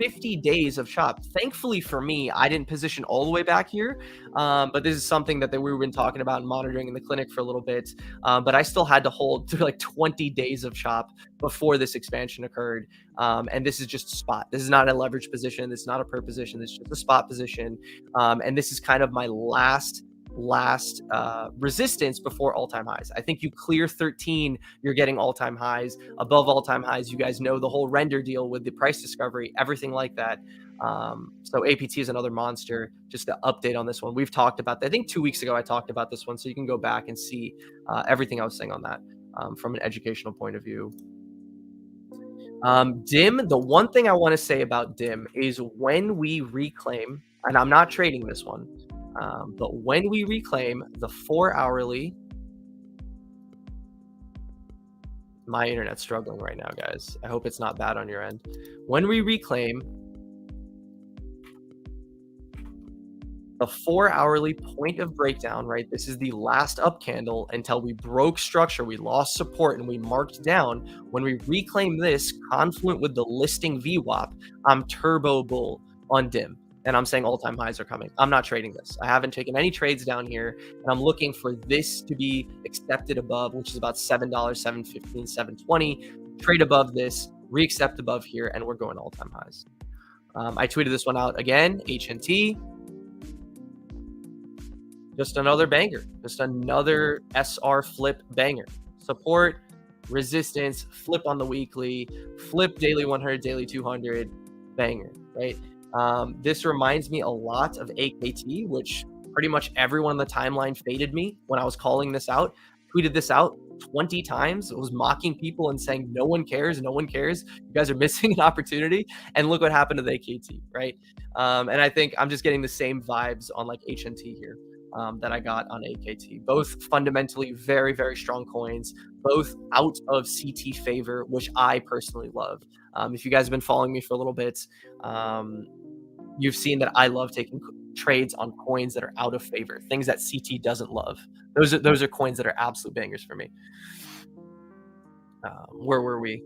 50 days of chop. Thankfully for me, I didn't position all the way back here, but this is something that we've been talking about and monitoring in the clinic for a little bit, but I still had to hold through like 20 days of chop before this expansion occurred, and this is just a spot. This is not a leverage position. This is not a per position. This is just a spot position, and this is kind of my last resistance before all-time highs. I think you clear 13, you're getting all-time highs. Above all-time highs, you guys know the whole render deal with the price discovery, everything like that. So APT is another monster. Just to update on this one, we've talked about that. I think 2 weeks ago I talked about this one, so you can go back and see everything I was saying on that from an educational point of view. DIM, the one thing I want to say about DIM is when we reclaim, and I'm not trading this one, but when we reclaim the 4-hourly, my internet's struggling right now, guys. I hope it's not bad on your end. When we reclaim the 4-hourly point of breakdown, right? This is the last up candle until we broke structure, we lost support, and we marked down. When we reclaim this confluent with the listing VWAP, I'm turbo bull on DIM. And I'm saying all-time highs are coming. I'm not trading this. I haven't taken any trades down here, and I'm looking for this to be accepted above, which is about $7, $7.15, $7.20. Trade above this, re-accept above here, and we're going all-time highs. I tweeted this one out again. HNT, just another banger, just another SR flip banger. Support, resistance, flip on the weekly, flip daily 100, daily 200, banger, right? This reminds me a lot of AKT, which pretty much everyone on the timeline faded me when I was calling this out. Tweeted this out 20 times. It was mocking people and saying, no one cares, no one cares. You guys are missing an opportunity. And look what happened to the AKT, right? And I think I'm just getting the same vibes on like HNT here that I got on AKT. Both fundamentally very, very strong coins, both out of CT favor, which I personally love. If you guys have been following me for a little bit, you've seen that I love taking trades on coins that are out of favor, things that CT doesn't love. Those are coins that are absolute bangers for me. Where were we?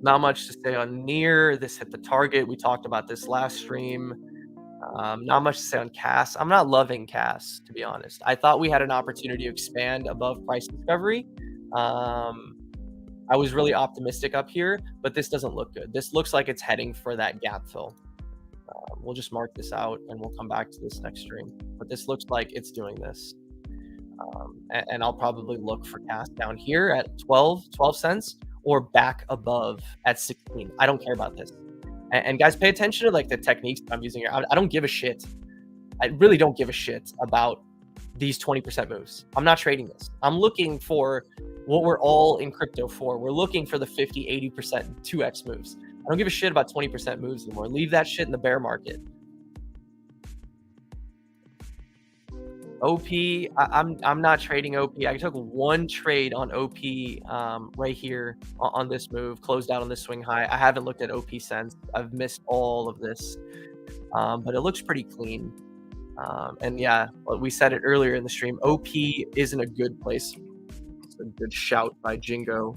Not much to say on near. This hit the target. We talked about this last stream. Not much to say on CAS. I'm not loving CAS, to be honest. I thought we had an opportunity to expand above price discovery. I was really optimistic up here, but this doesn't look good. This looks like it's heading for that gap fill. We'll just mark this out and we'll come back to this next stream. But this looks like it's doing this. And I'll probably look for CAS down here at 12 cents or back above at 16. I don't care about this. And guys, pay attention to like the techniques I'm using here. I don't give a shit. I really don't give a shit about these 20% moves. I'm not trading this. I'm looking for what we're all in crypto for. We're looking for the 50, 80%, 2x moves. I don't give a shit about 20% moves anymore. Leave that shit in the bear market. OP, I'm not trading OP. I took one trade on OP right here on this move, closed out on this swing high. I haven't looked at OP since. I've missed all of this, but it looks pretty clean. And yeah, we said it earlier in the stream, OP isn't a good place. It's a good shout by Jingo.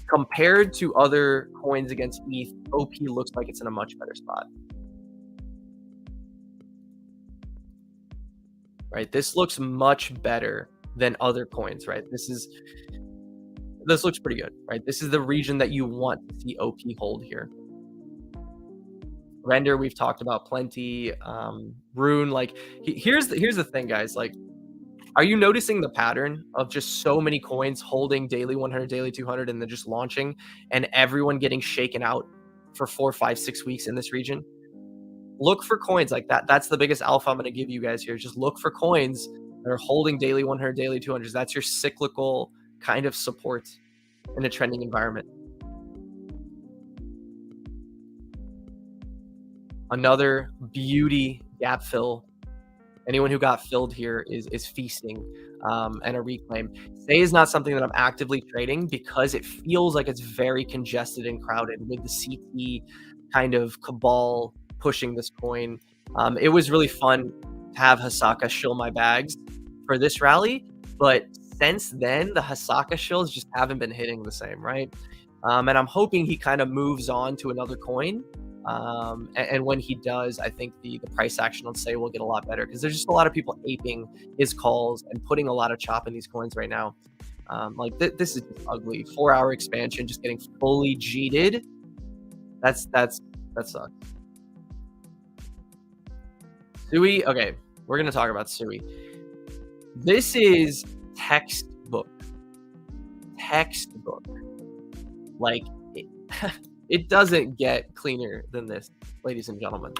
Compared to other coins against ETH, OP looks like it's in a much better spot. Right, this looks much better than other coins, right? This looks pretty good, right? This is the region that you want to see OP hold here. Render, we've talked about plenty. Rune, like here's the thing, guys. Like, are you noticing the pattern of just so many coins holding daily 100, daily 200, and then just launching, and everyone getting shaken out for 4, 5, 6 weeks in this region? Look for coins like that. That's the biggest alpha I'm going to give you guys here. Just look for coins that are holding daily 100, daily 200s. That's your cyclical kind of support in a trending environment. Another beauty gap fill. Anyone who got filled here is feasting, and a reclaim. Today is not something that I'm actively trading because it feels like it's very congested and crowded with the CT kind of cabal pushing this coin. It was really fun to have Hasaka shill my bags for this rally, but since then the Hasaka shills just haven't been hitting the same, right? And I'm hoping he kind of moves on to another coin. And when he does, I think the price action on Say will get a lot better because there's just a lot of people aping his calls and putting a lot of chop in these coins right now. Like this is just ugly. 4-hour expansion, just getting fully cheated. That sucks. Sui, okay, we're gonna talk about Sui. This is textbook. Like it doesn't get cleaner than this, ladies and gentlemen.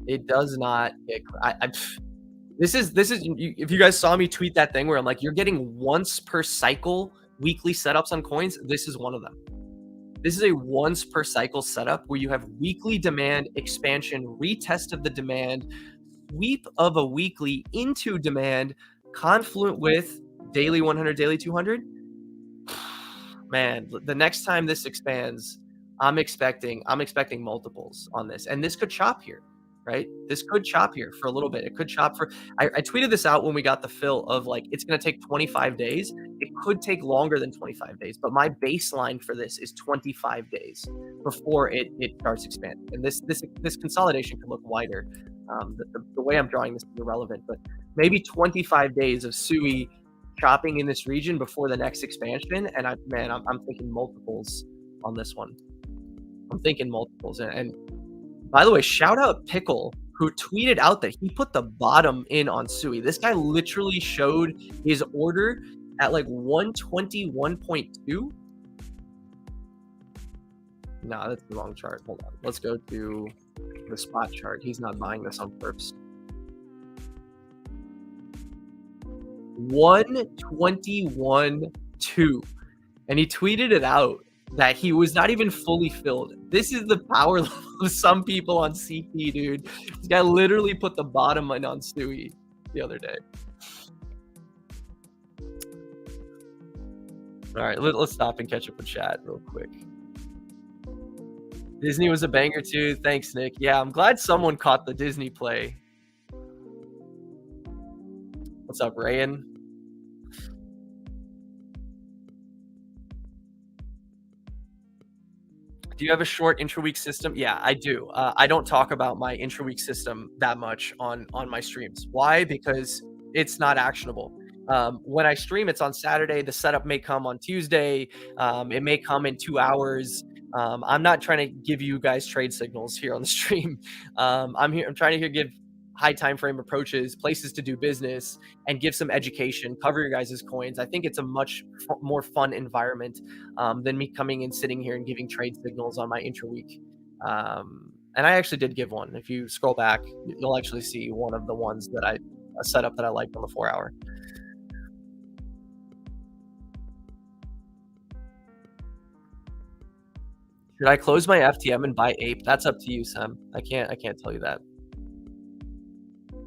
It does not get. This is. If you guys saw me tweet that thing where I'm like, you're getting once per cycle weekly setups on coins. This is one of them. This is a once per cycle setup where you have weekly demand expansion, retest of the demand, sweep of a weekly into demand, confluent with daily 100, daily 200. Man, the next time this expands, I'm expecting multiples on this, and this could chop here, right? This could chop here for a little bit. It could chop for. I tweeted this out when we got the fill of like it's going to take 25 days. It could take longer than 25 days, but my baseline for this is 25 days before it starts expanding. And this consolidation could look wider. The way I'm drawing this is irrelevant, but maybe 25 days of Sui chopping in this region before the next expansion, and I'm thinking multiples on this one. I'm thinking multiples, and by the way, shout out Pickle who tweeted out that he put the bottom in on Sui. This guy literally showed his order at like 121.2. No, that's the wrong chart. Hold on, let's go to the spot chart. He's not buying this on purpose. 121.2, and he tweeted it out that he was not even fully filled. This is the power level of some people on CP, dude. This guy literally put the bottom in on Stewie the other day. All right, let's stop and catch up with chat real quick. Disney was a banger too. Thanks, Nick. Yeah, I'm glad someone caught the Disney play. What's up, Rayan? Do you have a short intra-week system? Yeah, I do. I don't talk about my intra-week system that much on my streams. Why? Because it's not actionable. When I stream, it's on Saturday. The setup may come on Tuesday. It may come in 2 hours. I'm not trying to give you guys trade signals here on the stream. I'm trying to give high time frame approaches, places to do business, and give some education, cover your guys' coins. I think it's a much more fun environment than me coming and sitting here and giving trade signals on my intra-week. And I actually did give one. If you scroll back, you'll actually see one of the ones that I set up that I liked on the 4 hour. Should I close my FTM and buy APE? That's up to you, Sam. I can't tell you that.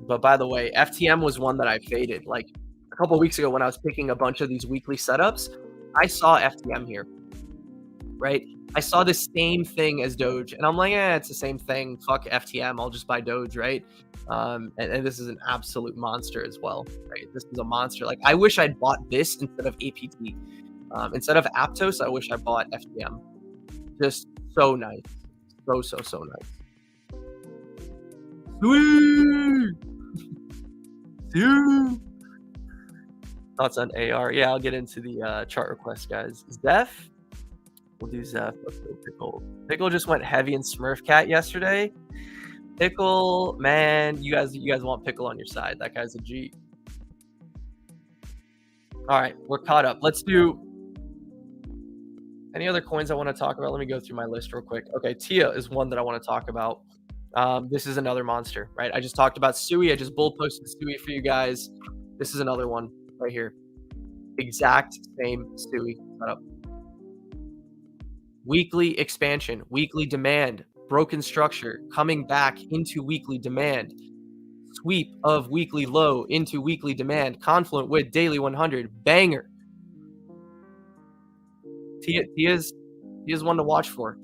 But by the way, FTM was one that I faded. Like a couple of weeks ago when I was picking a bunch of these weekly setups, I saw FTM here, right? I saw the same thing as Doge, and I'm like, it's the same thing. Fuck FTM. I'll just buy Doge, right? And this is an absolute monster as well, right? This is a monster. Like I wish I'd bought this instead of APT. Instead of Aptos, I wish I bought FTM. Just so nice. So nice. Sweet. Thoughts on AR? Yeah, I'll get into the chart request, guys. ZEPH? We'll do ZEPH. Let's go Pickle. Pickle just went heavy in Smurfcat yesterday. Pickle, man, you guys want Pickle on your side. That guy's a G. All right, we're caught up. Let's do any other coins I want to talk about. Let me go through my list real quick. Okay, TIA is one that I want to talk about. This is another monster, right? I just talked about Sui. I just bull posted Sui for you guys. This is another one right here. Exact same Sui setup. Weekly expansion, weekly demand, broken structure, coming back into weekly demand, sweep of weekly low into weekly demand, confluent with daily 100, banger. Tia's one to watch for.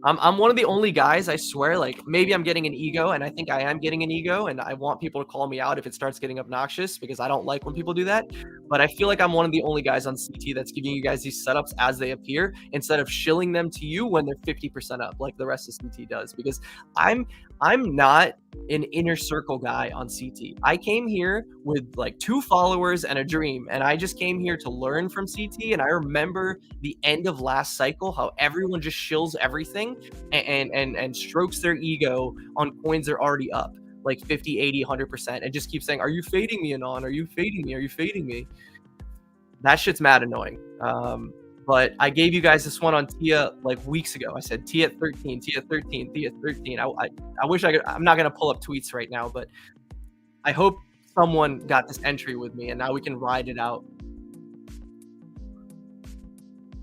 I'm one of the only guys, I swear, like maybe I'm getting an ego, and I think I am getting an ego, and I want people to call me out if it starts getting obnoxious because I don't like when people do that. But I feel like I'm one of the only guys on CT that's giving you guys these setups as they appear instead of shilling them to you when they're 50% up like the rest of CT does, because I'm not an inner circle guy on CT. I came here with like 2 followers and a dream, and I just came here to learn from CT. And I remember the end of last cycle, how everyone just shills everything and strokes their ego on coins they're already up like 50, 80, 100%, and just keep saying, are you fading me, Anon? Are you fading me? Are you fading me? That shit's mad annoying. But I gave you guys this one on TIA like weeks ago. I said TIA 13, TIA 13, TIA 13. I wish I could. I'm not going to pull up tweets right now, but I hope someone got this entry with me, and now we can ride it out.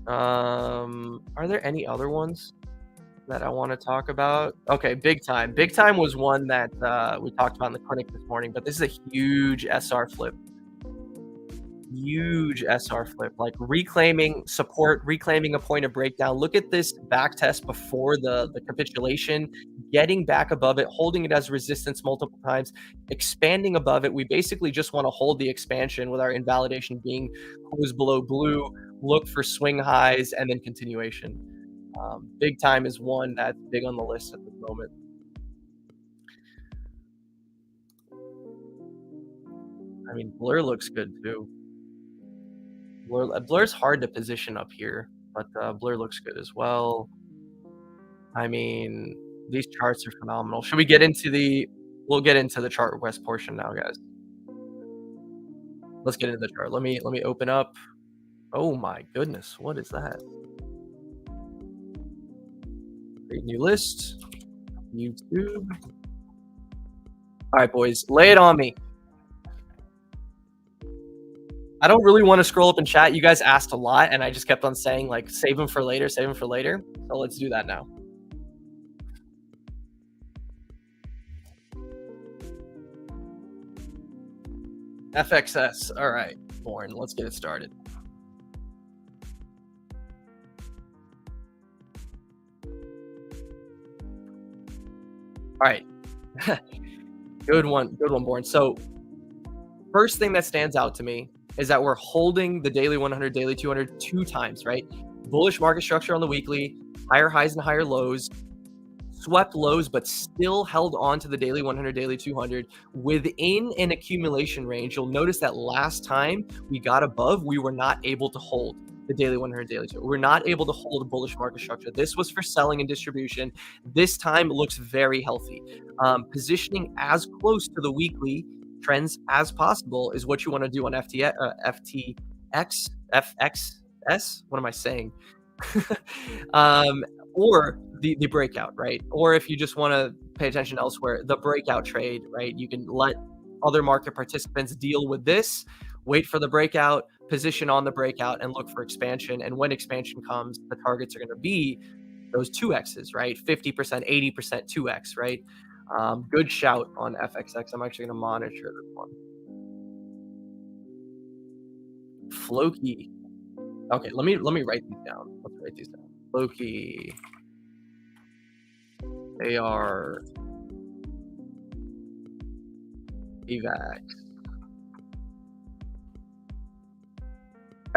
Are there any other ones that I want to talk about? Okay, BIGTIME. BIGTIME was one that we talked about in the clinic this morning, but this is a huge SR flip. Huge SR flip, like reclaiming support, reclaiming a point of breakdown. Look at this back test before the capitulation, getting back above it, holding it as resistance multiple times, expanding above it. We basically just want to hold the expansion with our invalidation being close below blue, look for swing highs, and then continuation. BIGTIME is one that's big on the list at the moment. I mean, Blur looks good too. Blur's hard to position up here, but Blur looks good as well. I mean, these charts are phenomenal. Should we get into we'll get into the chart request portion now, guys. Let's get into the chart. Let me open up. Oh my goodness, what is that? Create new list. YouTube. All right, boys, lay it on me. I don't really want to scroll up in chat. You guys asked a lot, and I just kept on saying, like, save them for later, save them for later. So let's do that now. FXS. All right, Born. Let's get it started. All right. Good one, Born. So first thing that stands out to me is that we're holding the daily 100, daily 200 2 times, right? Bullish market structure on the weekly, higher highs and higher lows, swept lows, but still held on to the daily 100, daily 200 within an accumulation range. You'll notice that last time we got above, we were not able to hold. the daily 100 daily. We're not able to hold a bullish market structure. This was for selling and distribution. This time looks very healthy. Positioning as close to the weekly trends as possible is what you want to do on FTX, FXS. What am I saying? Or the breakout, right? Or if you just want to pay attention elsewhere, the breakout trade, right? You can let other market participants deal with this, wait for the breakout, position on the breakout, and look for expansion. And when expansion comes, the targets are going to be those 2x's, right? 50%, 80%, 2x, right? Good shout on FXX. I'm actually going to monitor this one. FLOKI. Okay, let me write these down. Let's write these down. FLOKI. AR. AVAX.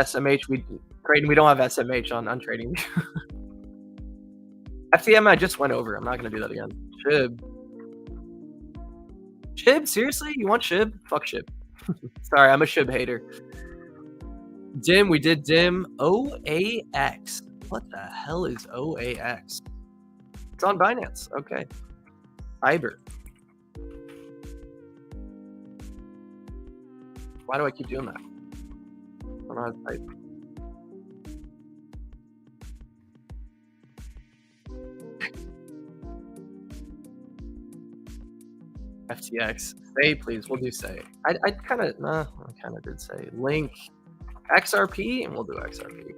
SMH. We don't have SMH on trading. FTM I just went over. I'm not gonna do that again. SHIB. SHIB? Seriously? You want SHIB? Fuck SHIB. Sorry, I'm a SHIB hater. DIM, we did DIM. OAX. What the hell is OAX? It's on Binance. Okay. Fiber. Why do I keep doing that? I don't know how to type. FTX. Say, please. We'll do say. I kind of did say. Link. XRP, and we'll do XRP.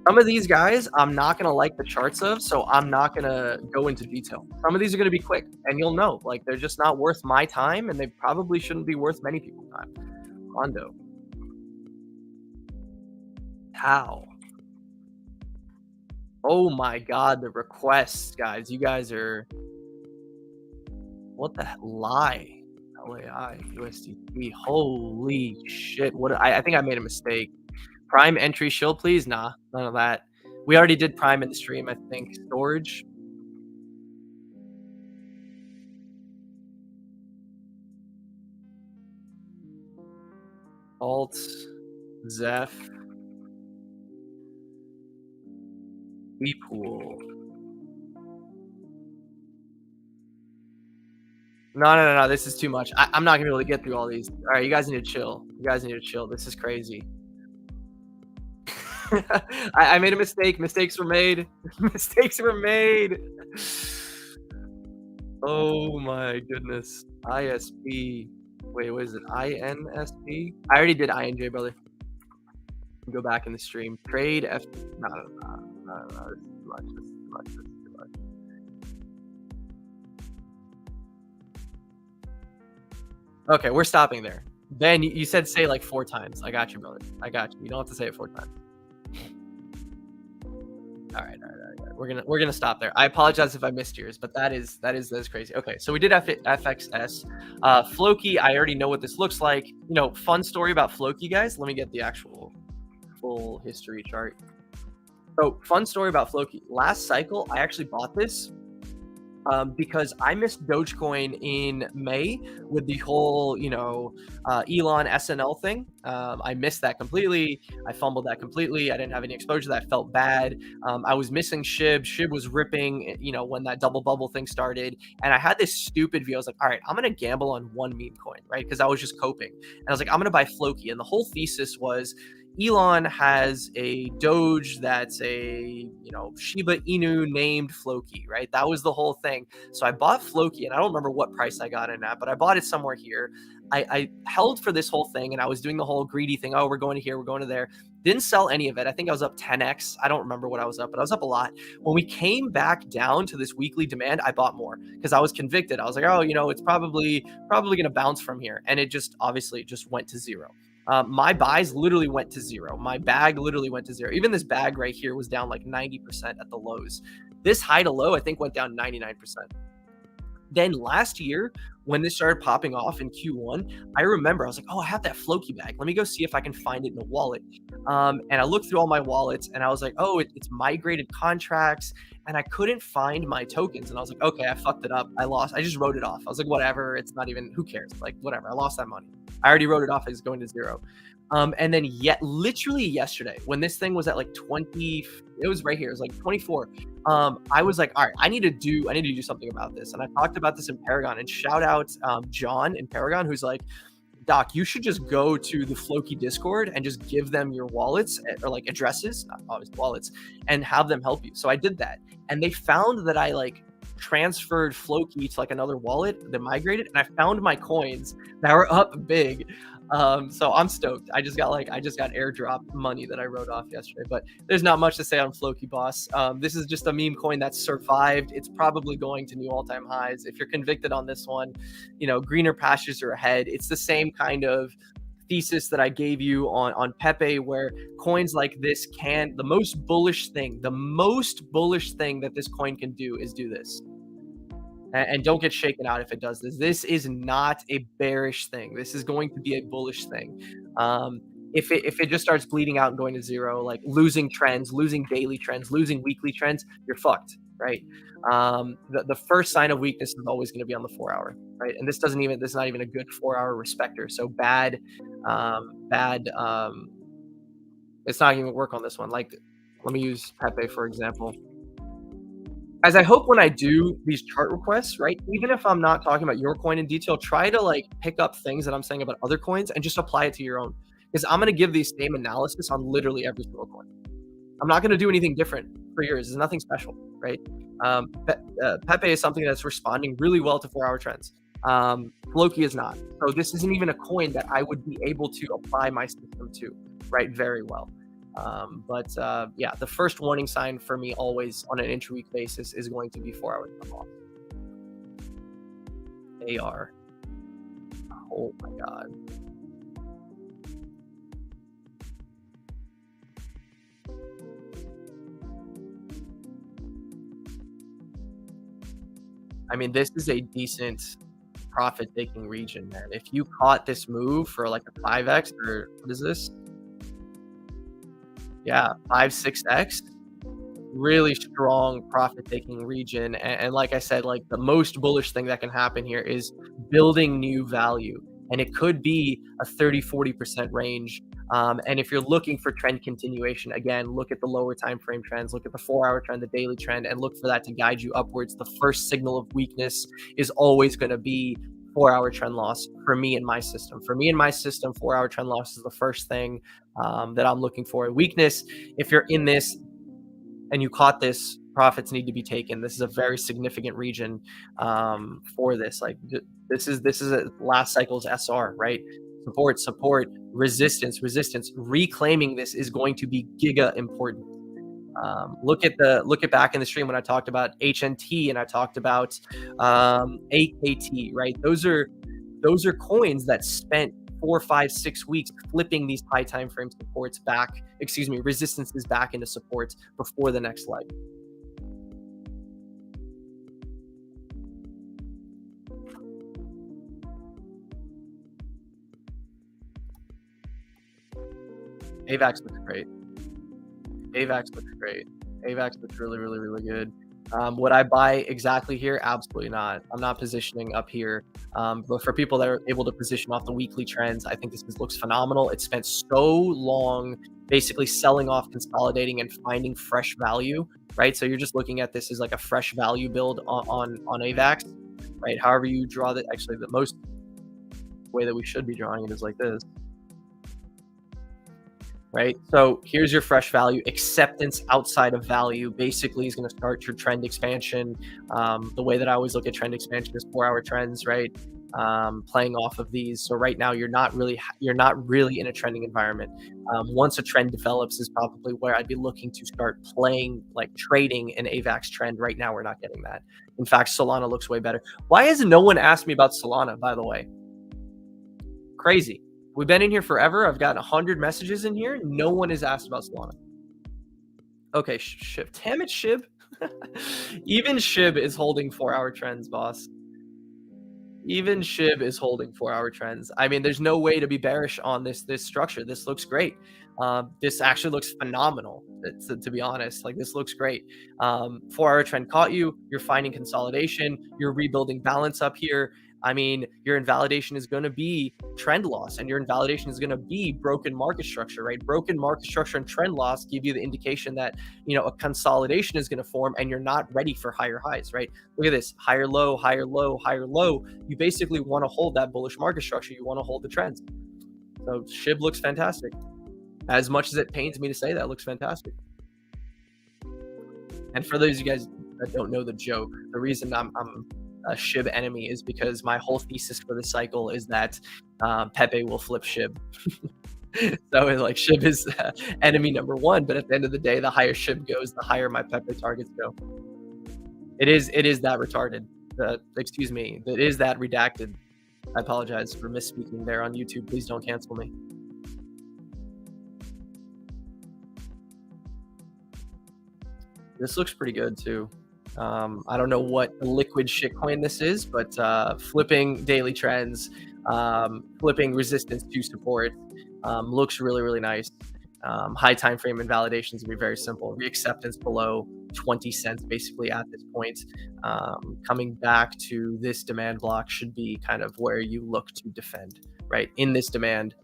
Some of these guys, I'm not going to like the charts of, so I'm not going to go into detail. Some of these are going to be quick, and you'll know. Like, they're just not worth my time, and they probably shouldn't be worth many people's time. ONDO. How? Oh my god, the requests, guys. You guys are... What the hell? LAI, USDT. Holy shit. What? I think I made a mistake. Prime entry shield, please? Nah, none of that. We already did Prime in the stream, I think. STORJ. Alt. ZEPH. Pool. No. This is too much. I'm not gonna be able to get through all these. All right, you guys need to chill. This is crazy. I made a mistake. Mistakes were made. Oh my goodness. ISP. Wait, what is it? INSP? I already did INJ, brother. Go back in the stream. Trade F. No. This is too much. Okay, we're stopping there. Ben, you said say like 4 times. I got you, brother. I got you. You don't have to say it 4 times. All right. We're gonna stop there. I apologize if I missed yours, but that is crazy. Okay, so we did FXS. FLOKI, I already know what this looks like. You know, fun story about FLOKI, guys. Let me get the actual full history chart. So, fun story about FLOKI. Last cycle, I actually bought this because I missed Dogecoin in May with the whole, Elon SNL thing. I missed that completely. I fumbled that completely. I didn't have any exposure to that. I felt bad. I was missing SHIB. SHIB was ripping, when that double bubble thing started. And I had this stupid view. I was like, all right, I'm going to gamble on one meme coin, right? Because I was just coping. And I was like, I'm going to buy FLOKI. And the whole thesis was, Elon has a Doge that's a, Shiba Inu named FLOKI, right? That was the whole thing. So I bought FLOKI, and I don't remember what price I got it at, but I bought it somewhere here. I held for this whole thing, and I was doing the whole greedy thing. Oh, we're going to here, we're going to there. Didn't sell any of it. I think I was up 10x. I don't remember what I was up, but I was up a lot. When we came back down to this weekly demand, I bought more because I was convicted. I was like, oh, it's probably going to bounce from here. And it just obviously just went to zero. My buys literally went to zero. My bag literally went to zero. Even this bag right here was down like 90% at the lows. This high to low, I think, went down 99%. Then last year, when this started popping off in Q1, I remember I was like, oh, I have that FLOKI bag. Let me go see if I can find it in a wallet. And I looked through all my wallets, and I was like, oh, it's migrated contracts, and I couldn't find my tokens. And I was like, okay, I fucked it up. I lost. I just wrote it off. I was like, whatever. It's not even, who cares? Like, whatever. I lost that money. I already wrote it off as going to zero. And then yet literally yesterday, when this thing was at like 20, it was right here, it was like 24. I was like, all right, I need to do something about this. And I talked about this in Paragon, and shout out John in Paragon, who's like, Doc, you should just go to the FLOKI Discord and just give them your wallets or like addresses, not always wallets, and have them help you. So I did that, and they found that I like transferred FLOKI to like another wallet that migrated, and I found my coins that were up big. So I'm stoked. I just got airdrop money that I wrote off yesterday, but there's not much to say on FLOKI, boss. This is just a meme coin that survived. It's probably going to new all-time highs. If you're convicted on this one, greener pastures are ahead. It's the same kind of thesis that I gave you on Pepe, where coins like this the most bullish thing that this coin can do is do this. And don't get shaken out if it does this. This is not a bearish thing. This is going to be a bullish thing. If it just starts bleeding out and going to zero, like losing trends, losing daily trends, losing weekly trends, you're fucked, right? The first sign of weakness is always going to be on the 4 hour, right? And this is not even a good 4 hour respecter. So bad. It's not even work on this one. Like, let me use Pepe for example. As I hope when I do these chart requests, right, even if I'm not talking about your coin in detail, try to like pick up things that I'm saying about other coins and just apply it to your own. Because I'm going to give the same analysis on literally every single coin. I'm not going to do anything different for yours. There's nothing special, right? Pepe is something that's responding really well to 4 hour trends. FLOKI is not. So this isn't even a coin that I would be able to apply my system to, right, very well. Yeah, the first warning sign for me always on an intra-week basis is going to be 4 hour time off. AR. Oh my God. I mean, this is a decent profit-taking region, man. If you caught this move for like a 5x, or what is this? Yeah, 5-6x, really strong profit-taking region. And like I said, like the most bullish thing that can happen here is building new value. And it could be a 30-40% range. And if you're looking for trend continuation, again, look at the lower time frame trends, look at the 4 hour trend, the daily trend, and look for that to guide you upwards. The first signal of weakness is always going to be 4 hour trend loss for me and my system. 4 hour trend loss is the first thing that I'm looking for. Weakness, if you're in this and you caught this, profits need to be taken. This is a very significant region for this. Like this is a last cycle's SR, right? Support, resistance. Reclaiming this is going to be giga important. Look at back in the stream when I talked about HNT and I talked about AKT, right? Those are coins that spent 4, 5, 6 weeks flipping these high time frame supports back, resistances back into supports before the next leg. AVAX looks great. AVAX looks really, really, really good. Would I buy exactly here? Absolutely not. I'm not positioning up here. But for people that are able to position off the weekly trends, I think this looks phenomenal. It spent so long basically selling off, consolidating, and finding fresh value, right? So you're just looking at this as like a fresh value build on AVAX, right? However you draw that, actually the most way that we should be drawing it is like this. Right? So here's your fresh value. Acceptance outside of value basically is going to start your trend expansion. The way that I always look at trend expansion is 4 hour trends, right? Playing off of these. So right now you're not really in a trending environment. Once a trend develops is probably where I'd be looking to start playing, like trading an AVAX trend. Right now we're not getting that. In fact, Solana looks way better. Why has no one asked me about Solana, by the way? Crazy. We've been in here forever. I've gotten 100 messages in here. No one has asked about Solana. Okay, SHIB. Damn it, SHIB. Even SHIB is holding 4 hour trends, boss. Even SHIB is holding 4 hour trends. I mean, there's no way to be bearish on this structure. This looks great. This actually looks phenomenal, to be honest. Like, this looks great. 4 hour trend caught you. You're finding consolidation. You're rebuilding balance up here. I mean, your invalidation is going to be trend loss, and your invalidation is going to be broken market structure, right? Broken market structure and trend loss give you the indication that, you know, a consolidation is going to form and you're not ready for higher highs, right? Look at this, higher low, higher low, higher low. You basically want to hold that bullish market structure. You want to hold the trends. So SHIB looks fantastic. As much as it pains me to say that, it looks fantastic. And for those of you guys that don't know the joke, the reason I'm a SHIB enemy is because my whole thesis for the cycle is that Pepe will flip SHIB. So like SHIB is enemy number one, but at the end of the day, the higher SHIB goes, the higher my Pepe targets go. It is that retarded. Excuse me, it is that redacted. I apologize for misspeaking there on YouTube. Please don't cancel me. This looks pretty good too. I don't know what liquid shitcoin this is, but flipping daily trends, flipping resistance to support, looks really, really nice. High time frame invalidations will be very simple. Reacceptance below 20 cents basically at this point. Coming back to this demand block should be kind of where you look to defend, right? In this demand,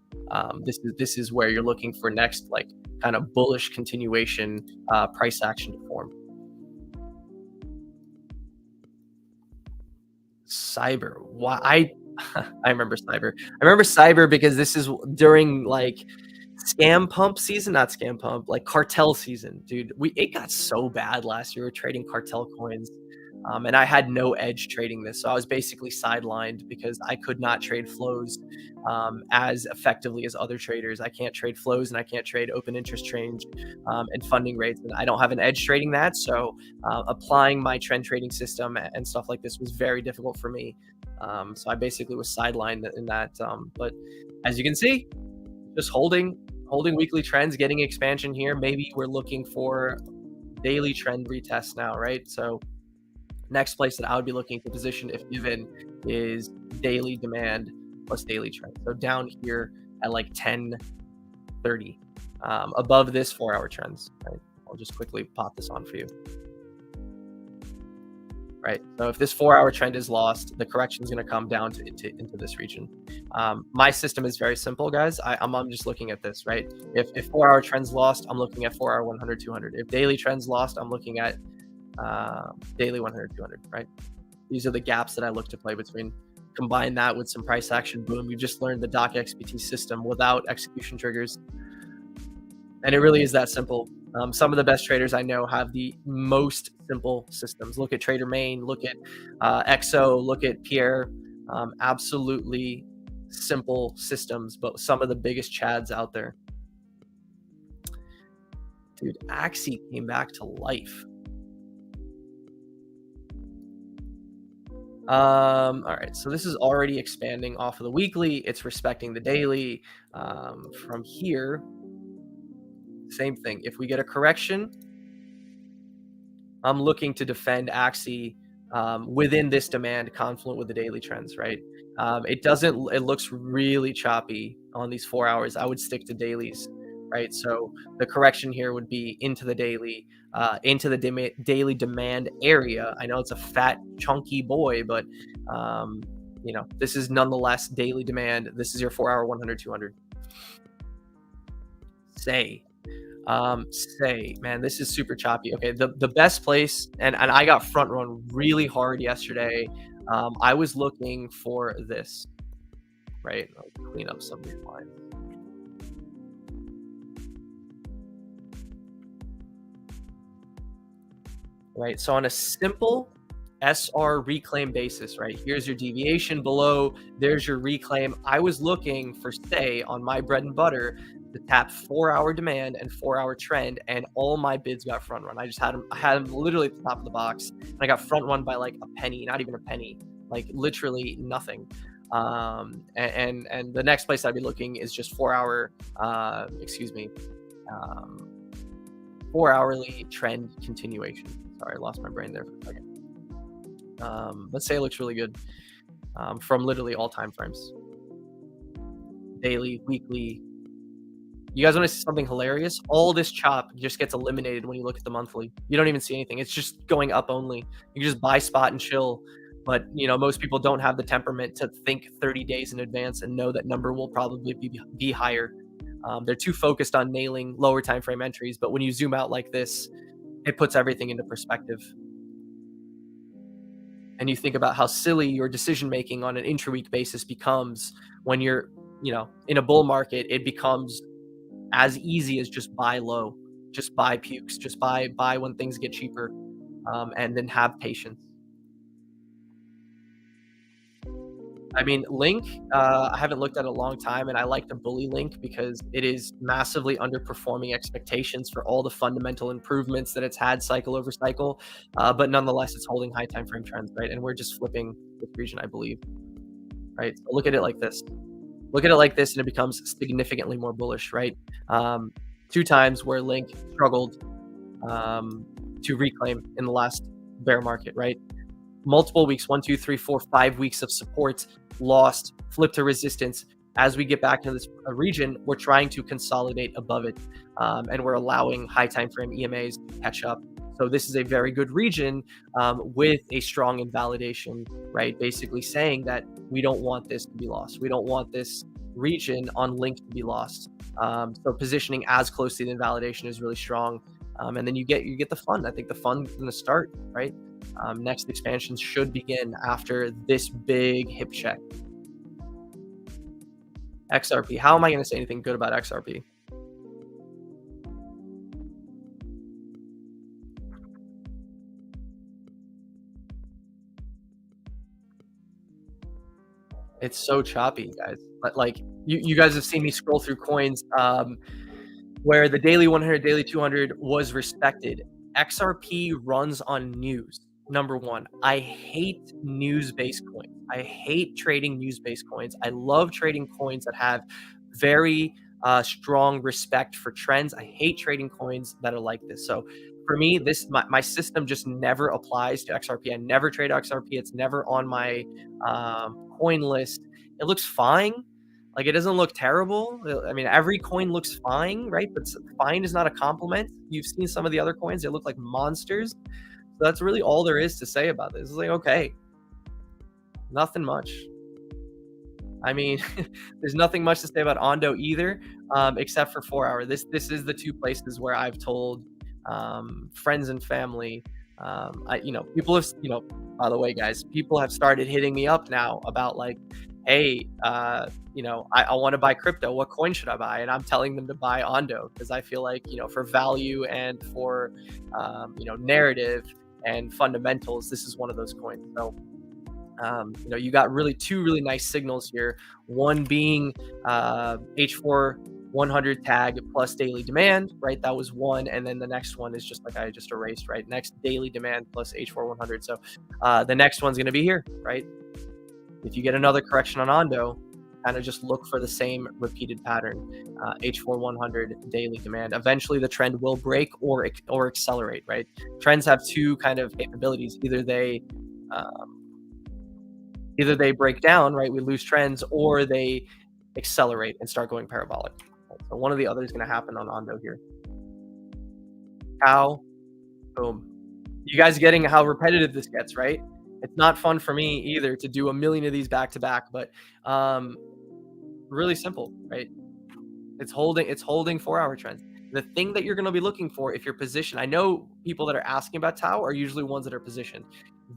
this is where you're looking for next, like, kind of bullish continuation price action to form. Cyber, why? I remember Cyber. I remember Cyber because this is during like scam pump season, not scam pump, like cartel season, dude. It got so bad last year. We were trading cartel coins, and I had no edge trading this, so I was basically sidelined because I could not trade flows as effectively as other traders. I can't trade flows, and I can't trade open interest change and funding rates, and I don't have an edge trading that. So applying my trend trading system and stuff like this was very difficult for me. So I basically was sidelined in that. But as you can see, just holding weekly trends, getting expansion here. Maybe we're looking for daily trend retest now, right? So next place that I would be looking to position if given is daily demand plus daily trend. So down here at like 10:30, above this 4-hour trends, right? I'll just quickly pop this on for you. Right. So if this 4-hour trend is lost, the correction is going to come down into this region. My system is very simple, guys. I'm just looking at this, right? If 4-hour trends lost, I'm looking at 4-hour 100, 200. If daily trends lost, I'm looking at daily 100, 200, right? These are the gaps that I look to play between. Combine that with some price action, boom, you just learned the DOCXPT system without execution triggers. And it really is that simple. Some of the best traders I know have the most simple systems. Look at Trader Main, look at XO, look at Pierre. Absolutely simple systems, but some of the biggest chads out there. Dude, Axie came back to life. All right, so this is already expanding off of the weekly. It's respecting the daily. From here, same thing. If we get a correction, I'm looking to defend Axie within this demand confluent with the daily trends, right? It looks really choppy on these 4 hours. I would stick to dailies, right? So the correction here would be into the daily, into the daily demand area. I know it's a fat, chunky boy, but you know, this is nonetheless daily demand. This is your 4-hour 100, 200. Man, this is super choppy. Okay, the best place, and I got front run really hard yesterday. I was looking for this, right? I'll clean up some of these lines. Right, so on a simple SR reclaim basis, right? Here's your deviation below, there's your reclaim. I was looking for, say, on my bread and butter, to tap 4-hour demand and 4-hour trend, and all my bids got front run. I had them literally at the top of the box, and I got front run by like a penny, not even a penny, like literally nothing. And the next place I'd be looking is just 4-hour, 4-hourly trend continuation. Sorry, I lost my brain there for a second. Let's say it looks really good from literally all time frames. Daily, weekly. You guys want to see something hilarious? All this chop just gets eliminated when you look at the monthly. You don't even see anything. It's just going up only. You can just buy spot and chill. But, you know, most people don't have the temperament to think 30 days in advance and know that number will probably be higher. They're too focused on nailing lower time frame entries, but when you zoom out like this, it puts everything into perspective. And you think about how silly your decision making on an intra-week basis becomes when you're, you know, in a bull market. It becomes as easy as just buy low, just buy pukes, just buy when things get cheaper, and then have patience. I mean, Link, I haven't looked at a long time, and I like to bully Link because it is massively underperforming expectations for all the fundamental improvements that it's had cycle over cycle. But nonetheless, it's holding high time frame trends, right? And we're just flipping this region, I believe, right? So look at it like this. Look at it like this, and it becomes significantly more bullish, right? 2 times where Link struggled to reclaim in the last bear market, right? Multiple weeks, 1, 2, 3, 4, 5 weeks of support, lost, flip to resistance. As we get back to this region, we're trying to consolidate above it, and we're allowing high time frame EMAs to catch up. So this is a very good region with a strong invalidation, right? Basically saying that we don't want this to be lost. We don't want this region on Link to be lost. So positioning as close to the invalidation is really strong. And then you get the fun. I think the fun's going to start, right? Next expansions should begin after this big hip check. XRP. How am I going to say anything good about XRP? It's so choppy, guys. But like you guys have seen me scroll through coins where the daily 100, daily 200 was respected. XRP runs on news. Number one, I hate news-based coins. I hate trading news-based coins. I love trading coins that have very strong respect for trends. I hate trading coins that are like this. So for me, my system just never applies to XRP. I never trade XRP. It's never on my coin list. It looks fine. Like, it doesn't look terrible. I mean, every coin looks fine, right? But fine is not a compliment. You've seen some of the other coins. They look like monsters. So that's really all there is to say about this. It's like, okay, nothing much. I mean, there's nothing much to say about ONDO either, except for 4 hour. This is the 2 places where I've told friends and family. People have, by the way, guys, people have started hitting me up now about like, hey, I want to buy crypto. What coin should I buy? And I'm telling them to buy ONDO because I feel like, for value and for, narrative and fundamentals, this is one of those coins. So, you got two really nice signals here. One being H4 100 tag plus daily demand, right? That was one. And then the next one is just like I just erased, right? Next daily demand plus H4 100. So the next one's going to be here, right? If you get another correction on ONDO, kind of just look for the same repeated pattern, H4 100 daily demand. Eventually the trend will break or accelerate, right? Trends have 2 kind of capabilities. Either they break down, right? We lose trends, or they accelerate and start going parabolic. So one or the other is going to happen on ONDO here. How? Boom. You guys getting how repetitive this gets, right? It's not fun for me either to do a million of these back to back, but really simple, right? It's holding 4 hour trends. The thing that you're going to be looking for if you're positioned, I know people that are asking about Tau are usually ones that are positioned.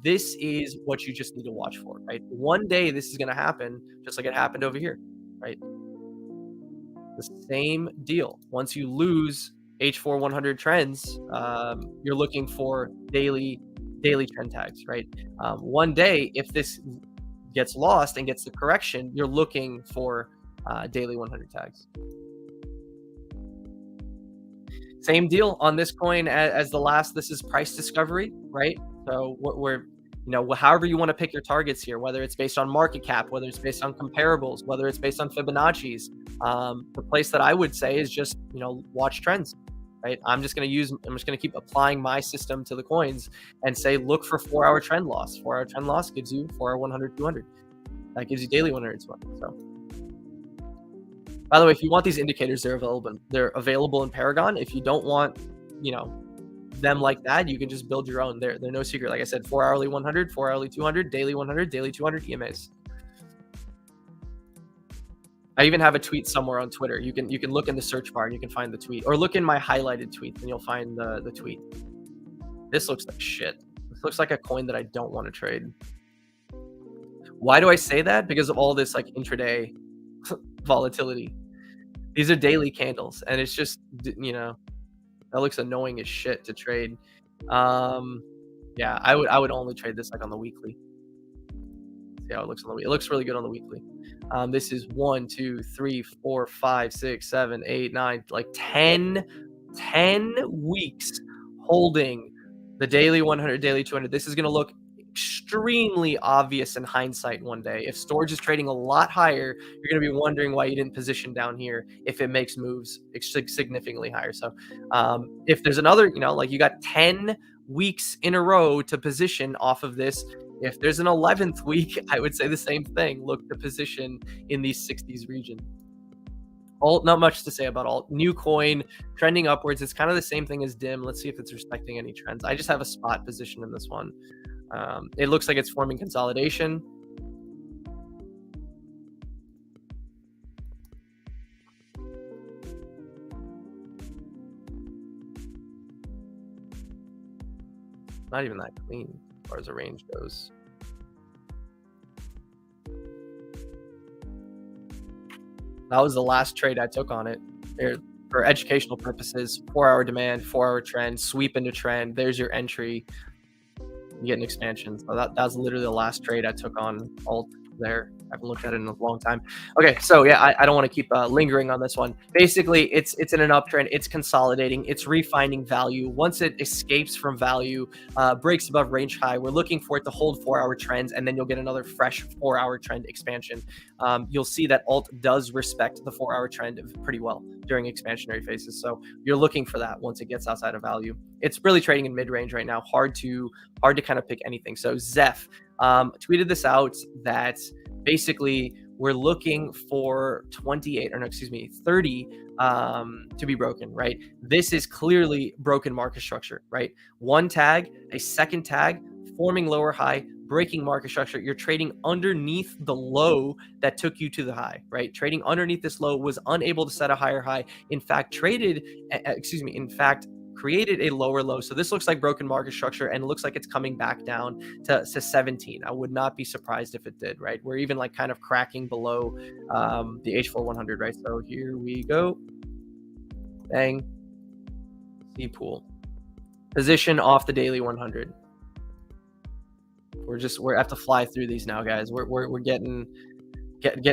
This is what you just need to watch for, right? One day this is going to happen just like it happened over here, right? The same deal. Once you lose H4 100 trends, you're looking for daily trend tags, right? One day, if this gets lost and gets the correction, you're looking for daily 100 tags. Same deal on this coin as the last. This is price discovery, right? So we're however you want to pick your targets here, whether it's based on market cap, whether it's based on comparables, whether it's based on Fibonacci's. The place that I would say is just, watch trends, right? I'm just going to keep applying my system to the coins and say, look for 4 hour trend loss. 4 hour trend loss gives you 4 hour 100, 200. That gives you daily 100, 200. So, by the way, if you want these indicators, they're available in Paragon. If you don't want, them like that, you can just build your own. They're no secret. Like I said, 4 hourly 100, 4 hourly 200, daily 100, daily 200 EMAs. I even have a tweet somewhere on Twitter. You can look in the search bar and you can find the tweet, or look in my highlighted tweets and you'll find the tweet. This looks like shit. This looks like a coin that I don't want to trade. Why do I say that? Because of all this like intraday volatility. These are daily candles, and it's just, you know, that looks annoying as shit to trade. Yeah, I would only trade this like on the weekly. See how it looks on the weekly. It looks really good on the weekly. This is 1, 2, 3, 4, 5, 6, 7, 8, 9, like 10 weeks holding the daily 100, daily 200. This is going to look extremely obvious in hindsight one day. If STORJ is trading a lot higher, you're going to be wondering why you didn't position down here if it makes moves significantly higher. So if there's another, you know, like you got 10 weeks in a row to position off of this. If there's an 11th week, I would say the same thing. Look to position in these 60s region. Alt, not much to say about alt. New coin, trending upwards. It's kind of the same thing as DIM. Let's see if it's respecting any trends. I just have a spot position in this one. It looks like it's forming consolidation. Not even that clean as far as the range goes. That was the last trade I took on it. For educational purposes, 4-hour demand, 4-hour trend, sweep into trend. There's your entry. You get an expansion. So that's literally the last trade I took on alt there. I haven't looked at it in a long time. Okay, so yeah, I don't want to keep lingering on this one. Basically, it's in an uptrend. It's consolidating. It's refining value. Once it escapes from value, breaks above range high, we're looking for it to hold 4-hour trends, and then you'll get another fresh 4-hour trend expansion. You'll see that alt does respect the 4-hour trend pretty well during expansionary phases. So you're looking for that once it gets outside of value. It's really trading in mid-range right now. Hard to kind of pick anything. So ZEPH tweeted this out that basically we're looking for 30 to be broken, right? This is clearly broken market structure, right? One tag, a second tag, forming lower high, breaking market structure. You're trading underneath the low that took you to the high, right? Trading underneath this low, was unable to set a higher high. In fact, created a lower low. So this looks like broken market structure, and it looks like it's coming back down to 17. I would not be surprised if it did, right? We're even like kind of cracking below the H4 100, right? So here we go. Bang. C pool. Position off the daily 100. We have to fly through these now, guys. We're getting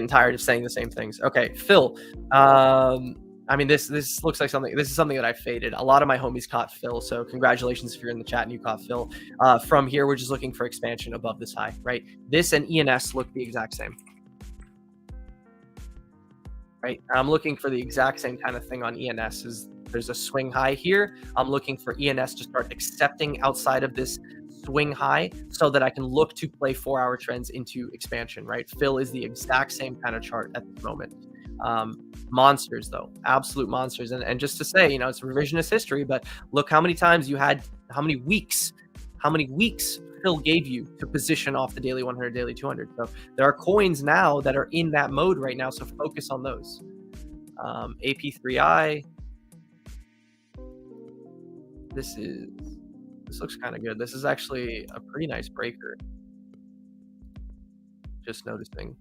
tired of saying the same things. Okay, Phil. I mean, this looks like something. This is something that I faded. A lot of my homies caught Phil, so congratulations if you're in the chat and you caught Phil. From here, we're just looking for expansion above this high, right? This and ENS look the exact same, right? I'm looking for the exact same kind of thing on ENS. There's a swing high here. I'm looking for ENS to start accepting outside of this swing high so that I can look to play 4-hour trends into expansion, right? Phil is the exact same kind of chart at this moment. Monsters though, absolute monsters. And just to say, you know, it's revisionist history, but look how many times you had, how many weeks Phil gave you to position off the daily 100, daily 200. So there are coins now that are in that mode right now. So focus on those. AP3I. This looks kind of good. This is actually a pretty nice breaker. Just noticing.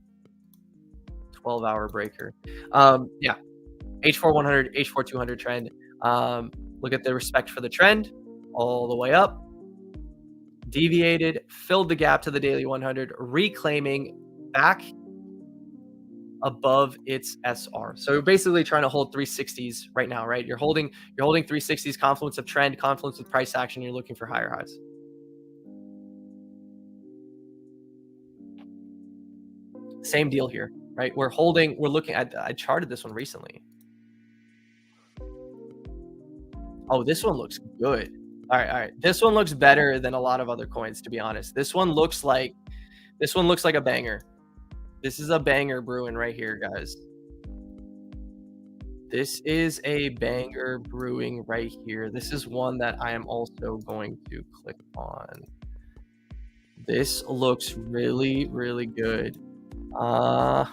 12-hour breaker. Yeah, H4 100, H4 200 trend. Look at the respect for the trend all the way up. Deviated, filled the gap to the daily 100, reclaiming back above its SR. So you're basically trying to hold 360s right now, right? You're holding 360s, confluence of trend, confluence with price action. You're looking for higher highs. Same deal here. Right, we're looking at, I charted this one recently. Oh, this one looks good. All right. This one looks better than a lot of other coins, to be honest. This one looks like a banger. This is a banger brewing right here, guys. This is a banger brewing right here. This is one that I am also going to click on. This looks really, really good. Glad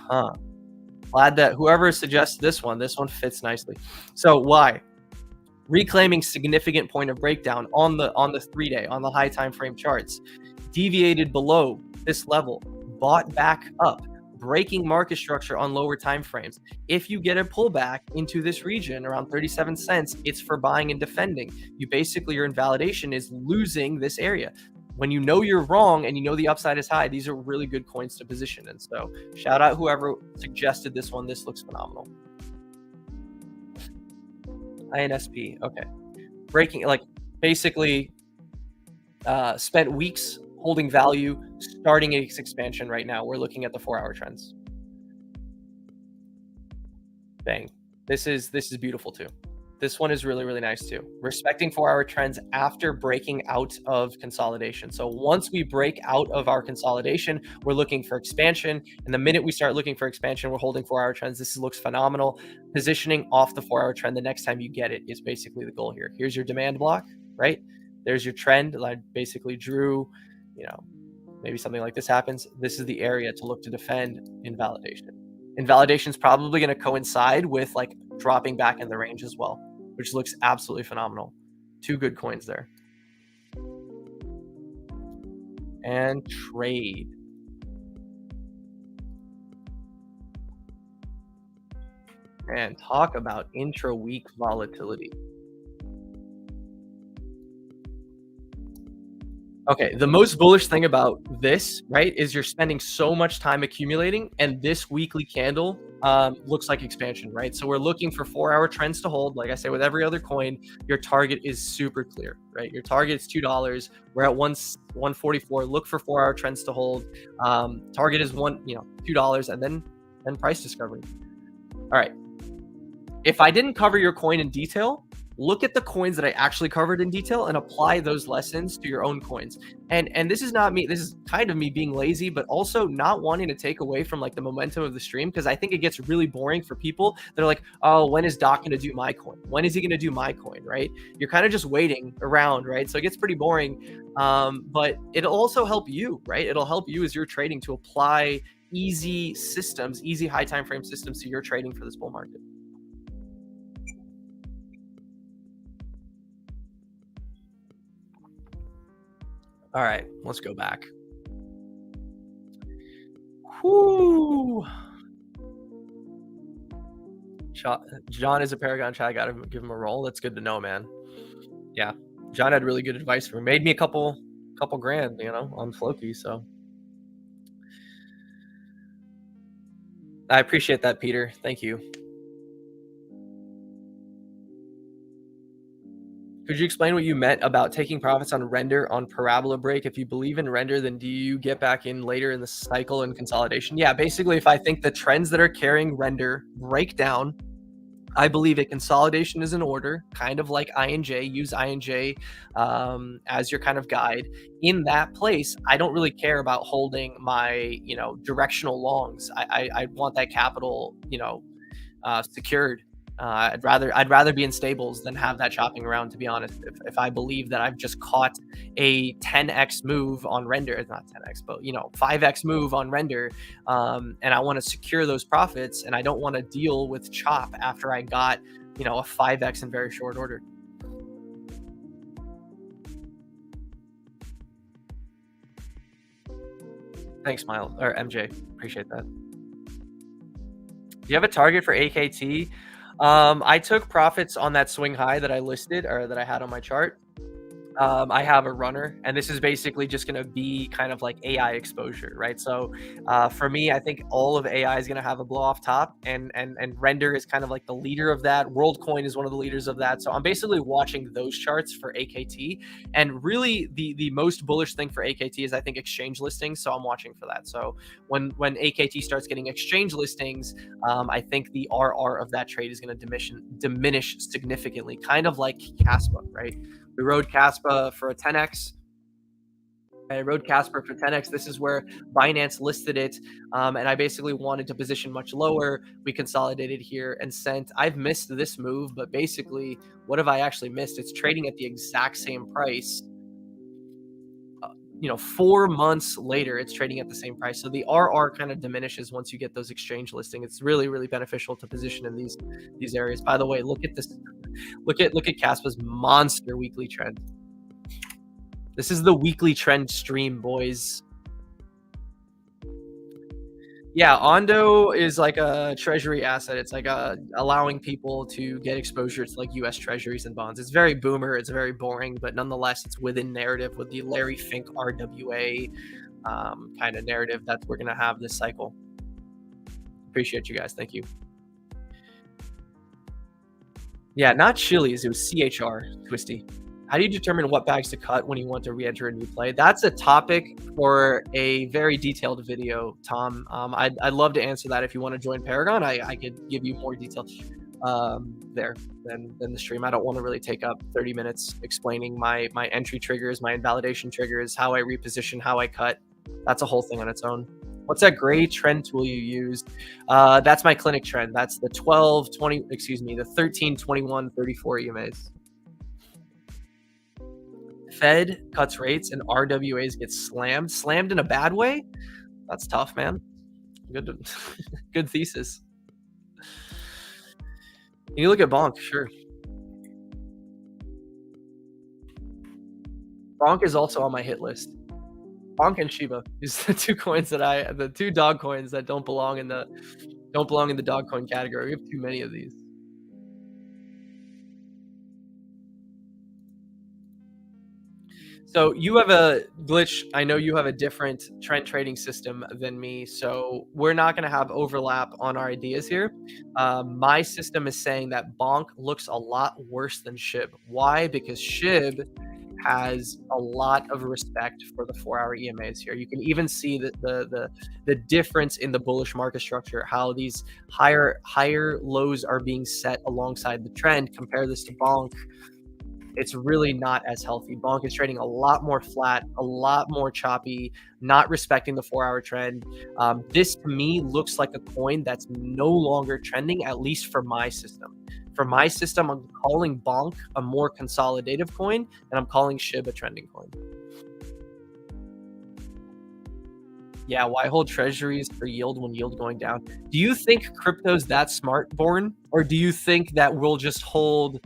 that whoever suggested this one fits nicely. So why? Reclaiming significant point of breakdown on the 3-day, on the high time frame charts, deviated below this level, bought back up, breaking market structure on lower time frames. If you get a pullback into this region around 37 cents, it's for buying and defending. You basically, your invalidation is losing this area. When you know you're wrong and you know the upside is high, these are really good coins to position in. So shout out whoever suggested this one. This looks phenomenal. INSP, okay. Breaking, like, basically spent weeks holding value, starting its expansion right now. We're looking at the 4-hour trends. Bang. This is beautiful too. This one is really, really nice too. Respecting 4-hour trends after breaking out of consolidation. So once we break out of our consolidation, we're looking for expansion. And the minute we start looking for expansion, we're holding 4-hour trends. This looks phenomenal. Positioning off the 4-hour trend the next time you get it is basically the goal here. Here's your demand block, right? There's your trend. I basically drew, you know, maybe something like this happens. This is the area to look to defend invalidation. Invalidation is probably going to coincide with like dropping back in the range as well, which looks absolutely phenomenal. 2 good coins there. And trade. And talk about intra-week volatility. Okay, the most bullish thing about this, right, is you're spending so much time accumulating, and this weekly candle looks like expansion, right? So we're looking for 4-hour trends to hold. Like I say, with every other coin, your target is super clear, right? Your target is $2. We're at 144. Look for 4-hour trends to hold. Target is $2, and then price discovery. All right. If I didn't cover your coin in detail, look at the coins that I actually covered in detail and apply those lessons to your own coins. And this is not me. This is kind of me being lazy, but also not wanting to take away from like the momentum of the stream, because I think it gets really boring for people that are like, oh, when is Doc going to do my coin? When is he going to do my coin, right? You're kind of just waiting around, right? So it gets pretty boring, but it'll also help you, right? It'll help you as you're trading to apply easy systems, easy high time frame systems to your trading for this bull market. All right, let's go back. Whoo! John is a Paragon chat. I gotta give him a roll. That's good to know, man. Yeah, John had really good advice for me. Made me a couple grand, on FLOKI. So I appreciate that, Peter. Thank you. Could you explain what you meant about taking profits on render on parabola break? If you believe in render, then do you get back in later in the cycle and consolidation? Yeah, basically, if I think the trends that are carrying render break down, I believe a consolidation is in order, kind of like INJ. Use INJ as your kind of guide. In that place, I don't really care about holding my, directional longs. I want that capital, secured. I'd rather be in stables than have that chopping around, to be honest. If I believe that I've just caught a 10x move on render, it's not 10x, but 5x move on render, and I want to secure those profits, and I don't want to deal with chop after I got a 5x in very short order. Thanks, Miles or MJ. Appreciate that. Do you have a target for AKT? I took profits on that swing high that I listed, or that I had on my chart. I have a runner, and this is basically just going to be kind of like AI exposure, right? So for me, I think all of AI is going to have a blow off top, and render is kind of like the leader of that. WorldCoin is one of the leaders of that. So I'm basically watching those charts for AKT, and really the most bullish thing for AKT is I think exchange listings. So I'm watching for that. So when AKT starts getting exchange listings, I think the RR of that trade is going to diminish significantly, kind of like Caspa, right? We rode Caspa for a 10x. I rode Casper for 10x. This is where Binance listed it, and I basically wanted to position much lower. We consolidated here and sent. I've missed this move, but basically, what have I actually missed? It's trading at the exact same price. 4 months later, it's trading at the same price. So the RR kind of diminishes once you get those exchange listings. It's really, really beneficial to position in these areas. By the way, look at this. Look at Casper's monster weekly trend. This is the weekly trend stream, boys. Yeah, ONDO is like a treasury asset. It's like allowing people to get exposure to like US treasuries and bonds. It's very boomer. It's very boring, but nonetheless, it's within narrative with the Larry Fink RWA kind of narrative that we're going to have this cycle. Appreciate you guys. Thank you. Yeah, not Chili's. It was CHR, Twisty. How do you determine what bags to cut when you want to re-enter a new play? That's a topic for a very detailed video, Tom. I'd love to answer that. If you want to join Paragon, I could give you more detail there than the stream. I don't want to really take up 30 minutes explaining my entry triggers, my invalidation triggers, how I reposition, how I cut. That's a whole thing on its own. What's that gray trend tool you used? That's my clinic trend. That's the 13, 21, 34 EMAs. Fed cuts rates and RWAs get slammed in a bad way. That's tough, man. Good thesis. You look at BONK, sure. BONK is also on my hit list. BONK and SHIB is the two coins that the two dog coins that don't belong in the dog coin category. We have too many of these. So you have a glitch. I know you have a different trend trading system than me, so we're not going to have overlap on our ideas here. My system is saying that BONK looks a lot worse than SHIB. Why? Because SHIB has a lot of respect for the 4-hour EMAs here. You can even see the difference in the bullish market structure, how these higher lows are being set alongside the trend. Compare this to BONK. It's really not as healthy. BONK is trading a lot more flat, a lot more choppy, not respecting the 4-hour trend. This to me looks like a coin that's no longer trending, at least for my system. For my system, I'm calling BONK a more consolidative coin, and I'm calling SHIB a trending coin. Yeah, why hold treasuries for yield when yield going down? Do you think crypto's that smart, Born? Or do you think that we'll just hold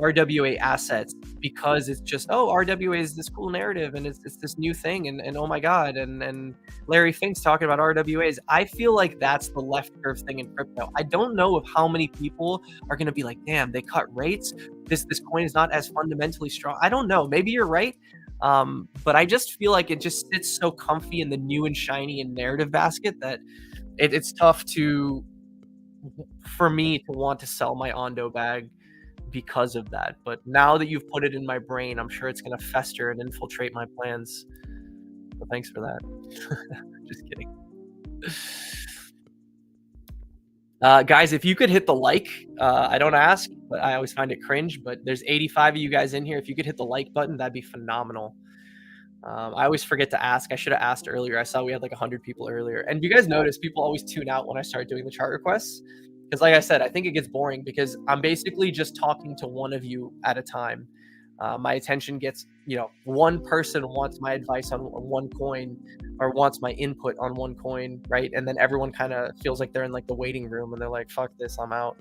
RWA assets because it's just, oh, RWA is this cool narrative and it's this new thing and oh my god, and Larry Fink's talking about RWAs. I feel like that's the left curve thing in crypto. I don't know if how many people are going to be like, damn, they cut rates, this coin is not as fundamentally strong. I don't know, maybe you're right, but I just feel like it just sits so comfy in the new and shiny and narrative basket that it's tough for me to want to sell my ONDO bag because of that. But now that you've put it in my brain, I'm sure it's going to fester and infiltrate my plans. So thanks for that. Just kidding. Guys, if you could hit the like, I don't ask, but I always find it cringe, but there's 85 of you guys in here. If you could hit the like button, that'd be phenomenal. I always forget to ask. I should have asked earlier. I saw we had like 100 people earlier. And you guys notice people always tune out when I start doing the chart requests. Because like I said, I think it gets boring because I'm basically just talking to one of you at a time. My attention gets, one person wants my advice on one coin or wants my input on one coin, right? And then everyone kind of feels like they're in like the waiting room and they're like, fuck this, I'm out.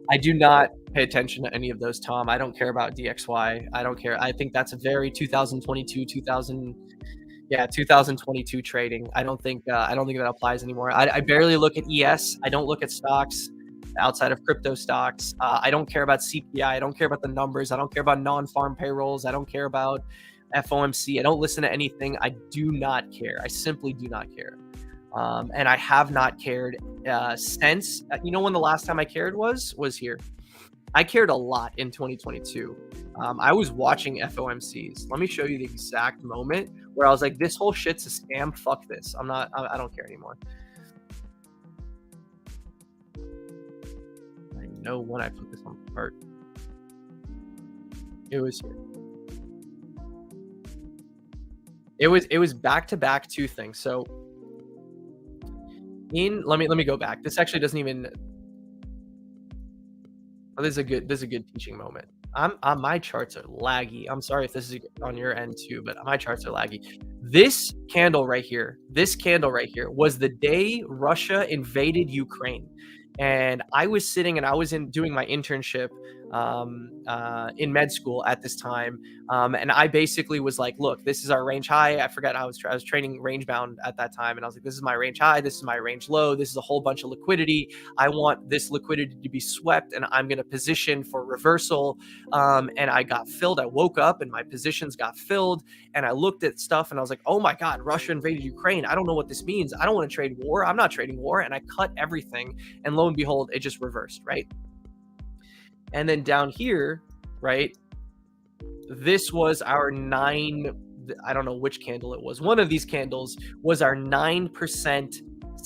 I do not pay attention to any of those, Tom. I don't care about DXY. I don't care. I think that's a very 2022 trading. I don't think that applies anymore. I barely look at ES. I don't look at stocks outside of crypto stocks. I don't care about CPI. I don't care about the numbers. I don't care about non-farm payrolls. I don't care about FOMC. I don't listen to anything. I do not care. I simply do not care. And I have not cared since, when the last time I cared was here. I cared a lot in 2022. I was watching FOMCs. Let me show you the exact moment where I was like, this whole shit's a scam. Fuck this. I don't care anymore. I know when I put this on the chart. It was it was back to back two things. So let me go back. This actually doesn't even. Oh, this is a good teaching moment. My charts are laggy. I'm sorry if this is on your end too, but my charts are laggy. This candle right here was the day Russia invaded Ukraine. And I was sitting and I was doing my internship in med school at this time. And I basically was like, look, this is our range high. I forgot I was training range bound at that time. And I was like, this is my range high. This is my range low. This is a whole bunch of liquidity. I want this liquidity to be swept and I'm going to position for reversal. And I got filled. I woke up and my positions got filled. And I looked at stuff and I was like, oh my God, Russia invaded Ukraine. I don't know what this means. I don't want to trade war. I'm not trading war. And I cut everything. And lo and behold, it just reversed, right? And then down here, right, this was our I don't know which candle it was. One of these candles was our 9%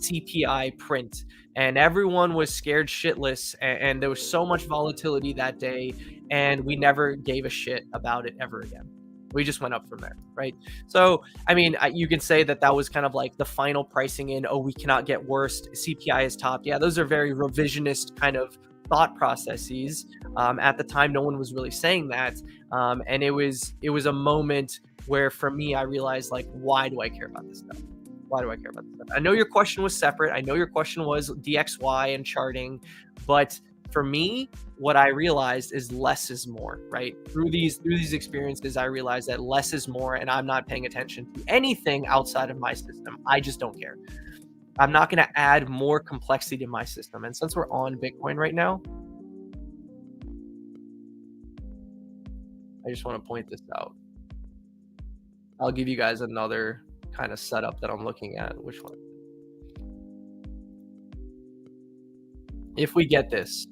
CPI print. And everyone was scared shitless. And there was so much volatility that day. And we never gave a shit about it ever again. We just went up from there, right? So, I mean, you can say that was kind of like the final pricing in, oh, we cannot get worse. CPI is topped. Yeah, those are very revisionist kind of thought processes. At the time, no one was really saying that. And it was a moment where for me, I realized, like, why do I care about this stuff? Why do I care about this stuff? I know your question was separate. I know your question was DXY and charting, but for me, what I realized is less is more, right? Through these experiences, I realized that less is more, and I'm not paying attention to anything outside of my system. I just don't care. I'm not going to add more complexity to my system. And since we're on Bitcoin right now, I just want to point this out. I'll give you guys another kind of setup that I'm looking at. Which one? If we get this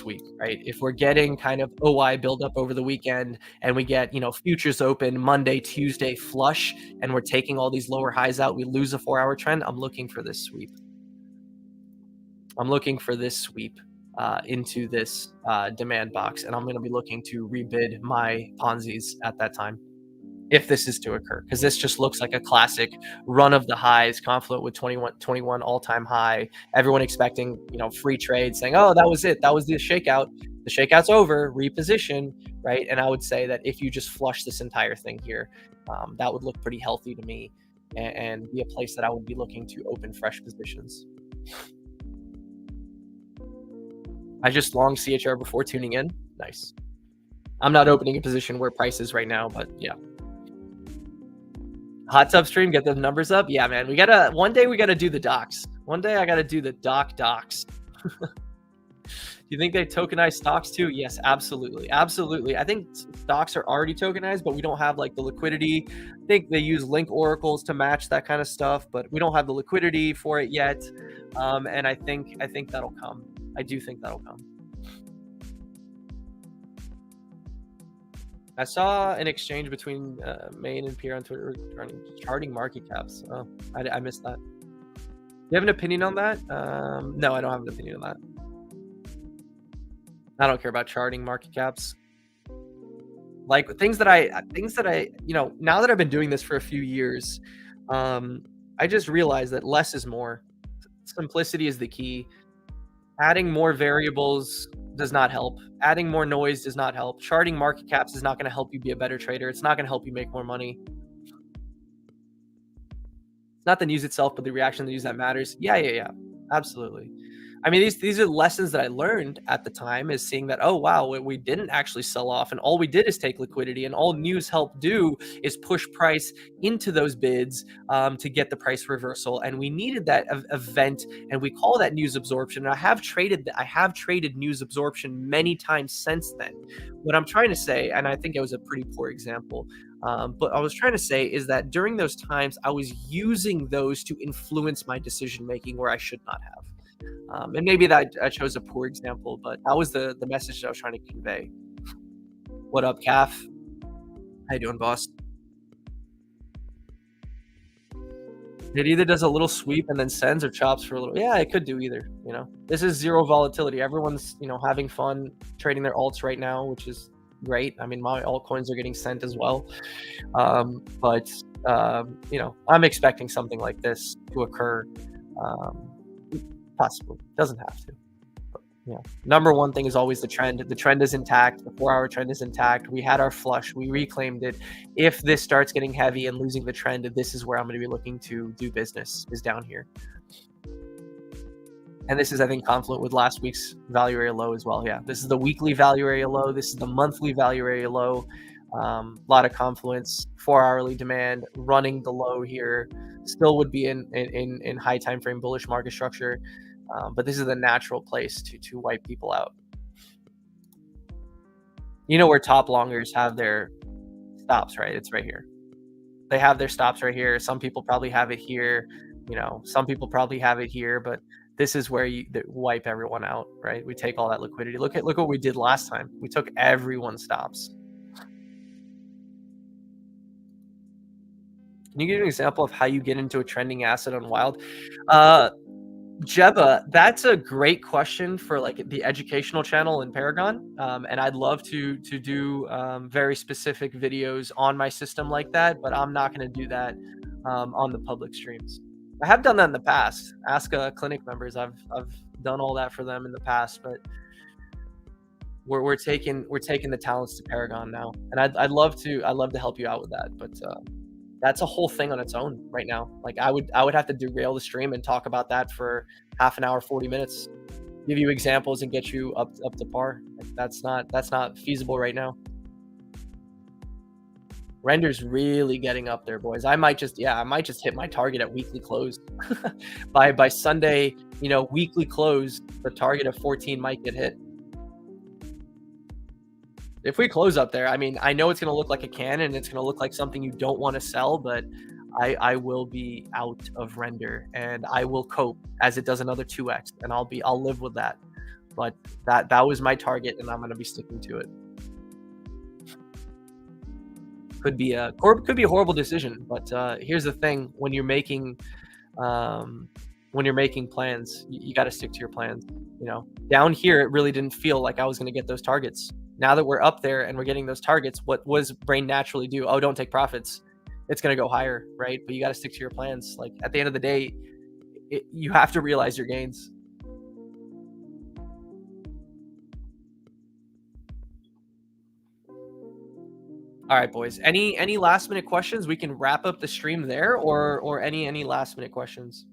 week, right? If we're getting kind of OI buildup over the weekend and we get, futures open Monday, Tuesday flush, and we're taking all these lower highs out, we lose a 4-hour trend. I'm looking for this sweep. I'm looking for this sweep into this demand box, and I'm going to be looking to rebid my Ponzi's at that time if this is to occur, because this just looks like a classic run of the highs, confluent with 21 all-time high, everyone expecting free trade, saying, oh, that was it, that was the shakeout, the shakeout's over, reposition, right? And I would say that if you just flush this entire thing here, that would look pretty healthy to me and be a place that I would be looking to open fresh positions. I just long CHR before tuning in. Nice. I'm not opening a position where price is right now, but yeah. Hot tub stream, get the numbers up. Yeah, man, one day we gotta do the docs. One day I gotta do the docs. You think they tokenize stocks too? Yes, absolutely. Absolutely. I think stocks are already tokenized, but we don't have like the liquidity. I think they use link oracles to match that kind of stuff, but we don't have the liquidity for it yet. And I think that'll come. I do think that'll come. I saw an exchange between Maine and Pierre on Twitter regarding charting market caps. Oh, I missed that. Do you have an opinion on that? No, I don't have an opinion on that. I don't care about charting market caps. Like things that I, now that I've been doing this for a few years, I just realized that less is more. Simplicity is the key. Adding more variables does not help. Adding more noise does not help. Charting market caps is not going to help you be a better trader. It's not going to help you make more money. It's not the news itself, but the reaction to the news that matters. Yeah. Absolutely. I mean, these are lessons that I learned at the time, is seeing that, oh, wow, we didn't actually sell off. And all we did is take liquidity. And all news helped do is push price into those bids to get the price reversal. And we needed that event. And we call that news absorption. And I have traded news absorption many times since then. What I'm trying to say, and I think it was a pretty poor example, but I was trying to say is that during those times, I was using those to influence my decision-making where I should not have. And maybe that I chose a poor example, but that was the message that I was trying to convey. What up, Calf? How you doing, boss? It either does a little sweep and then sends, or chops for a little. Yeah, it could do either. This is zero volatility. Everyone's having fun trading their alts right now, which is great. I mean, my altcoins are getting sent as well. But you know, I'm expecting something like this to occur. Possibly, doesn't have to. Yeah. Number one thing is always the trend. The trend is intact. The 4-hour trend is intact. We had our flush. We reclaimed it. If this starts getting heavy and losing the trend, this is where I'm going to be looking to do business, is down here. And this is, I think, confluent with last week's value area low as well. Yeah, this is the weekly value area low. This is the monthly value area low. A lot of confluence, 4-hourly demand, running the low here. Still would be in high time frame bullish market structure. But this is the natural place to wipe people out. You know where top longers have their stops, right? It's right here. They have their stops right here. Some people probably have it here. You know, some people probably have it here, but this is where you wipe everyone out, right? We take all that liquidity. Look what we did last time. We took everyone's stops. Can you give an example of how you get into a trending asset on Wild? Jeba, that's a great question for like the educational channel in Paragon. And I'd love to do very specific videos on my system like that, but I'm not going to do that on the public streams. I have done that in the past. Ask clinic members. I've done all that for them in the past, but we're taking the talents to Paragon now, and I'd love to help you out with that, but that's a whole thing on its own right now. Like I would have to derail the stream and talk about that for half an hour, 40 minutes, give you examples and get you up to par. That's not feasible right now. Render's really getting up there, boys. I might just hit my target at weekly close. by Sunday, you know, weekly close, the target of 14 might get hit. If we close up there, I mean, I know it's going to look like a cannon. It's going to look like something you don't want to sell, but I will be out of render and I will cope as it does another 2x, and I'll live with that. But that was my target, and I'm going to be sticking to it. Could be a horrible decision, but here's the thing: when you're making plans, you got to stick to your plans. You know, down here it really didn't feel like I was going to get those targets. Now that we're up there and we're getting those targets, what was brain naturally do? Oh, don't take profits. It's going to go higher, right? But you got to stick to your plans. Like at the end of the day, you have to realize your gains. All right, boys. Any last minute questions? We can wrap up the stream there, or any last minute questions.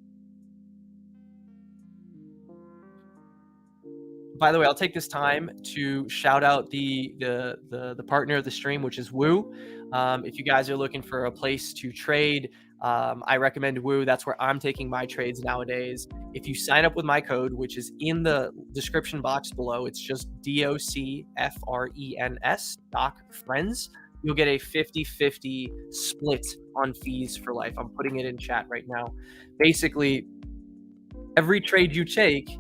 By the way, I'll take this time to shout out the partner of the stream, which is Woo. If you guys are looking for a place to trade, I recommend Woo. That's where I'm taking my trades nowadays. If you sign up with my code, which is in the description box below, it's just DOCFRENS, DOCFRENS. You'll get a 50-50 split on fees for life. I'm putting it in chat right now. Basically, every trade you take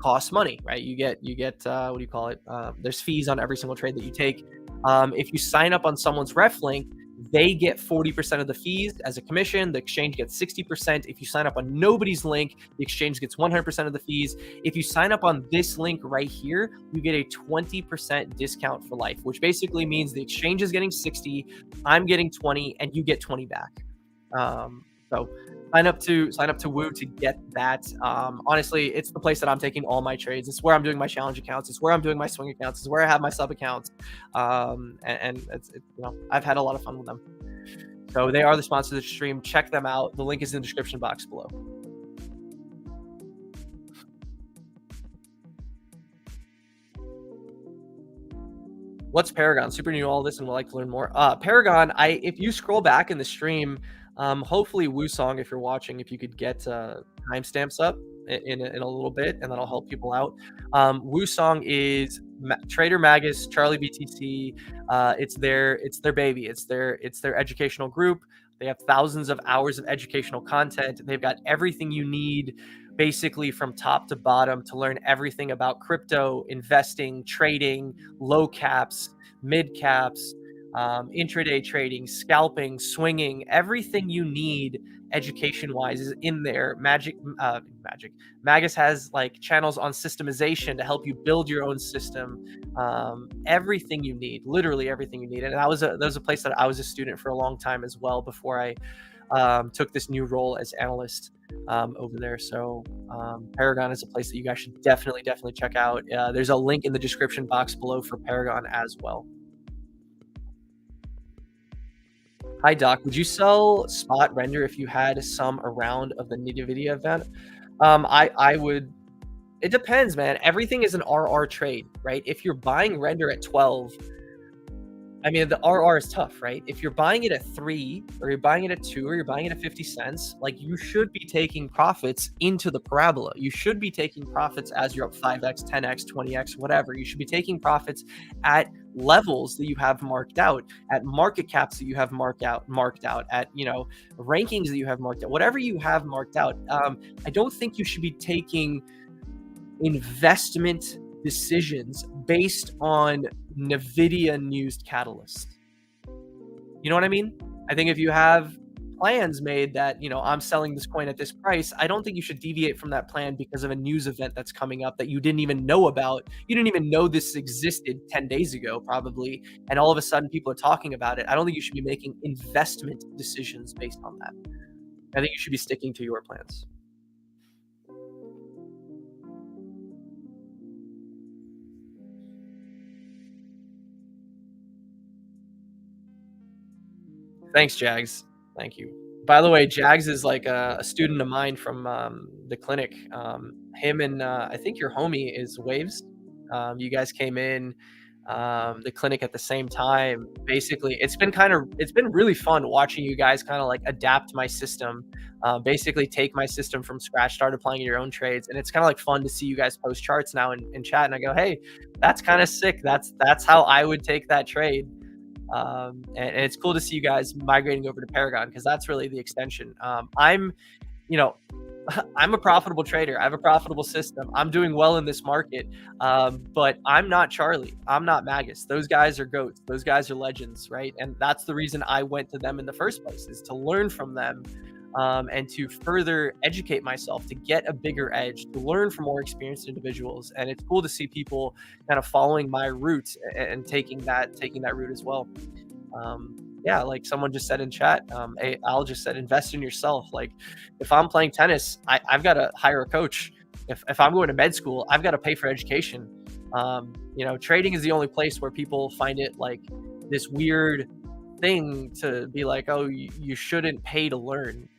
costs money, right? You get what do you call it? There's fees on every single trade that you take. If you sign up on someone's ref link, they get 40% of the fees as a commission. The exchange gets 60%. If you sign up on nobody's link, the exchange gets 100% of the fees. If you sign up on this link right here, you get a 20% discount for life, which basically means the exchange is getting 60, I'm getting 20, and you get 20 back. So sign up to Woo to get that. Honestly, it's the place that I'm taking all my trades. It's where I'm doing my challenge accounts. It's where I'm doing my swing accounts. It's where I have my sub accounts. And it's you know, I've had a lot of fun with them. So they are the sponsor of the stream. Check them out. The link is in the description box below. What's Paragon? Super new to all this and would like to learn more. Paragon, if you scroll back in the stream, hopefully Woosong, if you're watching, if you could get timestamps up in a little bit, and that'll help people out. Woosong is Trader Magus, Charlie BTC. It's their baby. It's their educational group. They have thousands of hours of educational content. They've got everything you need, basically from top to bottom, to learn everything about crypto, investing, trading, low caps, mid caps, intraday trading, scalping, swinging, everything you need education wise is in there. Magus has like channels on systemization to help you build your own system. Everything you need, literally everything you need. And that was a place that I was a student for a long time as well before I took this new role as analyst over there. So Paragon is a place that you guys should definitely check out. There's a link in the description box below for Paragon as well. Hi Doc, would you sell spot render if you had some around of the NVIDIA event? I would. It depends, man. Everything is an RR trade, right? If you're buying render at 12, I mean, the RR is tough, right? If you're buying it at 3, or you're buying it at 2, or you're buying it at 50 cents, like you should be taking profits into the parabola. You should be taking profits as you're up 5x, 10x, 20x, whatever. You should be taking profits at levels that you have marked out, at market caps that you have marked out, at, you know, rankings that you have marked out, whatever you have marked out. I don't think you should be taking investment decisions based on NVIDIA news catalyst. You know what I mean? I think if you have plans made that, you know, I'm selling this coin at this price, I don't think you should deviate from that plan because of a news event that's coming up that you didn't even know about. You didn't even know this existed 10 days ago, probably. And all of a sudden people are talking about it. I don't think you should be making investment decisions based on that. I think you should be sticking to your plans. Thanks, Jags. Thank you. By the way, Jags is like a student of mine from the clinic. Him and I think your homie is Waves. You guys came in the clinic at the same time. Basically, it's been really fun watching you guys kind of like adapt my system. Basically, take my system from scratch, start applying your own trades, and it's kind of like fun to see you guys post charts now in chat. And I go, hey, that's kind of sick. That's how I would take that trade. And it's cool to see you guys migrating over to Paragon because that's really the extension. I'm a profitable trader. I have a profitable system. I'm doing well in this market, but I'm not Charlie. I'm not Magus. Those guys are goats. Those guys are legends, right? And that's the reason I went to them in the first place, is to learn from them. And to further educate myself, to get a bigger edge, to learn from more experienced individuals. And it's cool to see people kind of following my route and taking that route as well. Yeah, like someone just said in chat, Al just said, invest in yourself. Like if I'm playing tennis, I've got to hire a coach. If I'm going to med school, I've got to pay for education. Trading is the only place where people find it like this weird thing to be like, oh, you shouldn't pay to learn.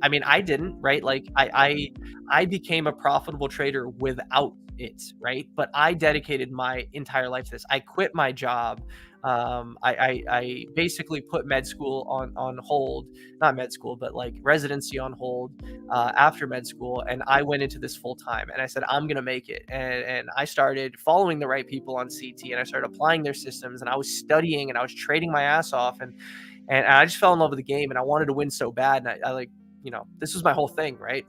I mean, I didn't, right? Like I became a profitable trader without it, right? But I dedicated my entire life to this. I quit my job. I basically put med school on hold, not med school, but like residency on hold after med school. And I went into this full time and I said, I'm going to make it. And I started following the right people on CT and I started applying their systems and I was studying and I was trading my ass off. And I just fell in love with the game and I wanted to win so bad. And I like, this was my whole thing, right?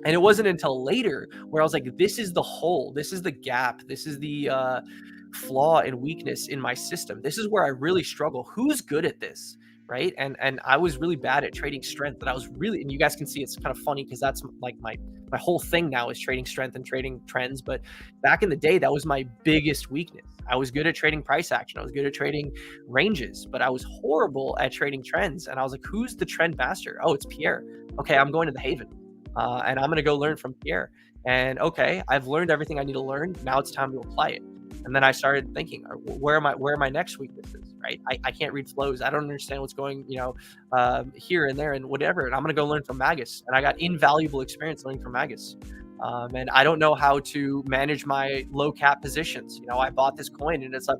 And it wasn't until later where I was like, this is the hole, this is the gap, this is the flaw and weakness in my system. This is where I really struggle. Who's good at this, right? And I was really bad at trading strength. And I was really, and you guys can see it's kind of funny because that's like my whole thing now is trading strength and trading trends. But back in the day, that was my biggest weakness. I was good at trading price action. I was good at trading ranges, but I was horrible at trading trends. And I was like, who's the trend master? Oh, it's Pierre. Okay, I'm going to the Haven. And I'm going to go learn from Pierre. And okay, I've learned everything I need to learn. Now it's time to apply it. And then I started thinking, where are my next weaknesses, right? I can't read flows. I don't understand what's going, here and there and whatever. And I'm going to go learn from Magus. And I got invaluable experience learning from Magus. And I don't know how to manage my low cap positions. I bought this coin and it's up,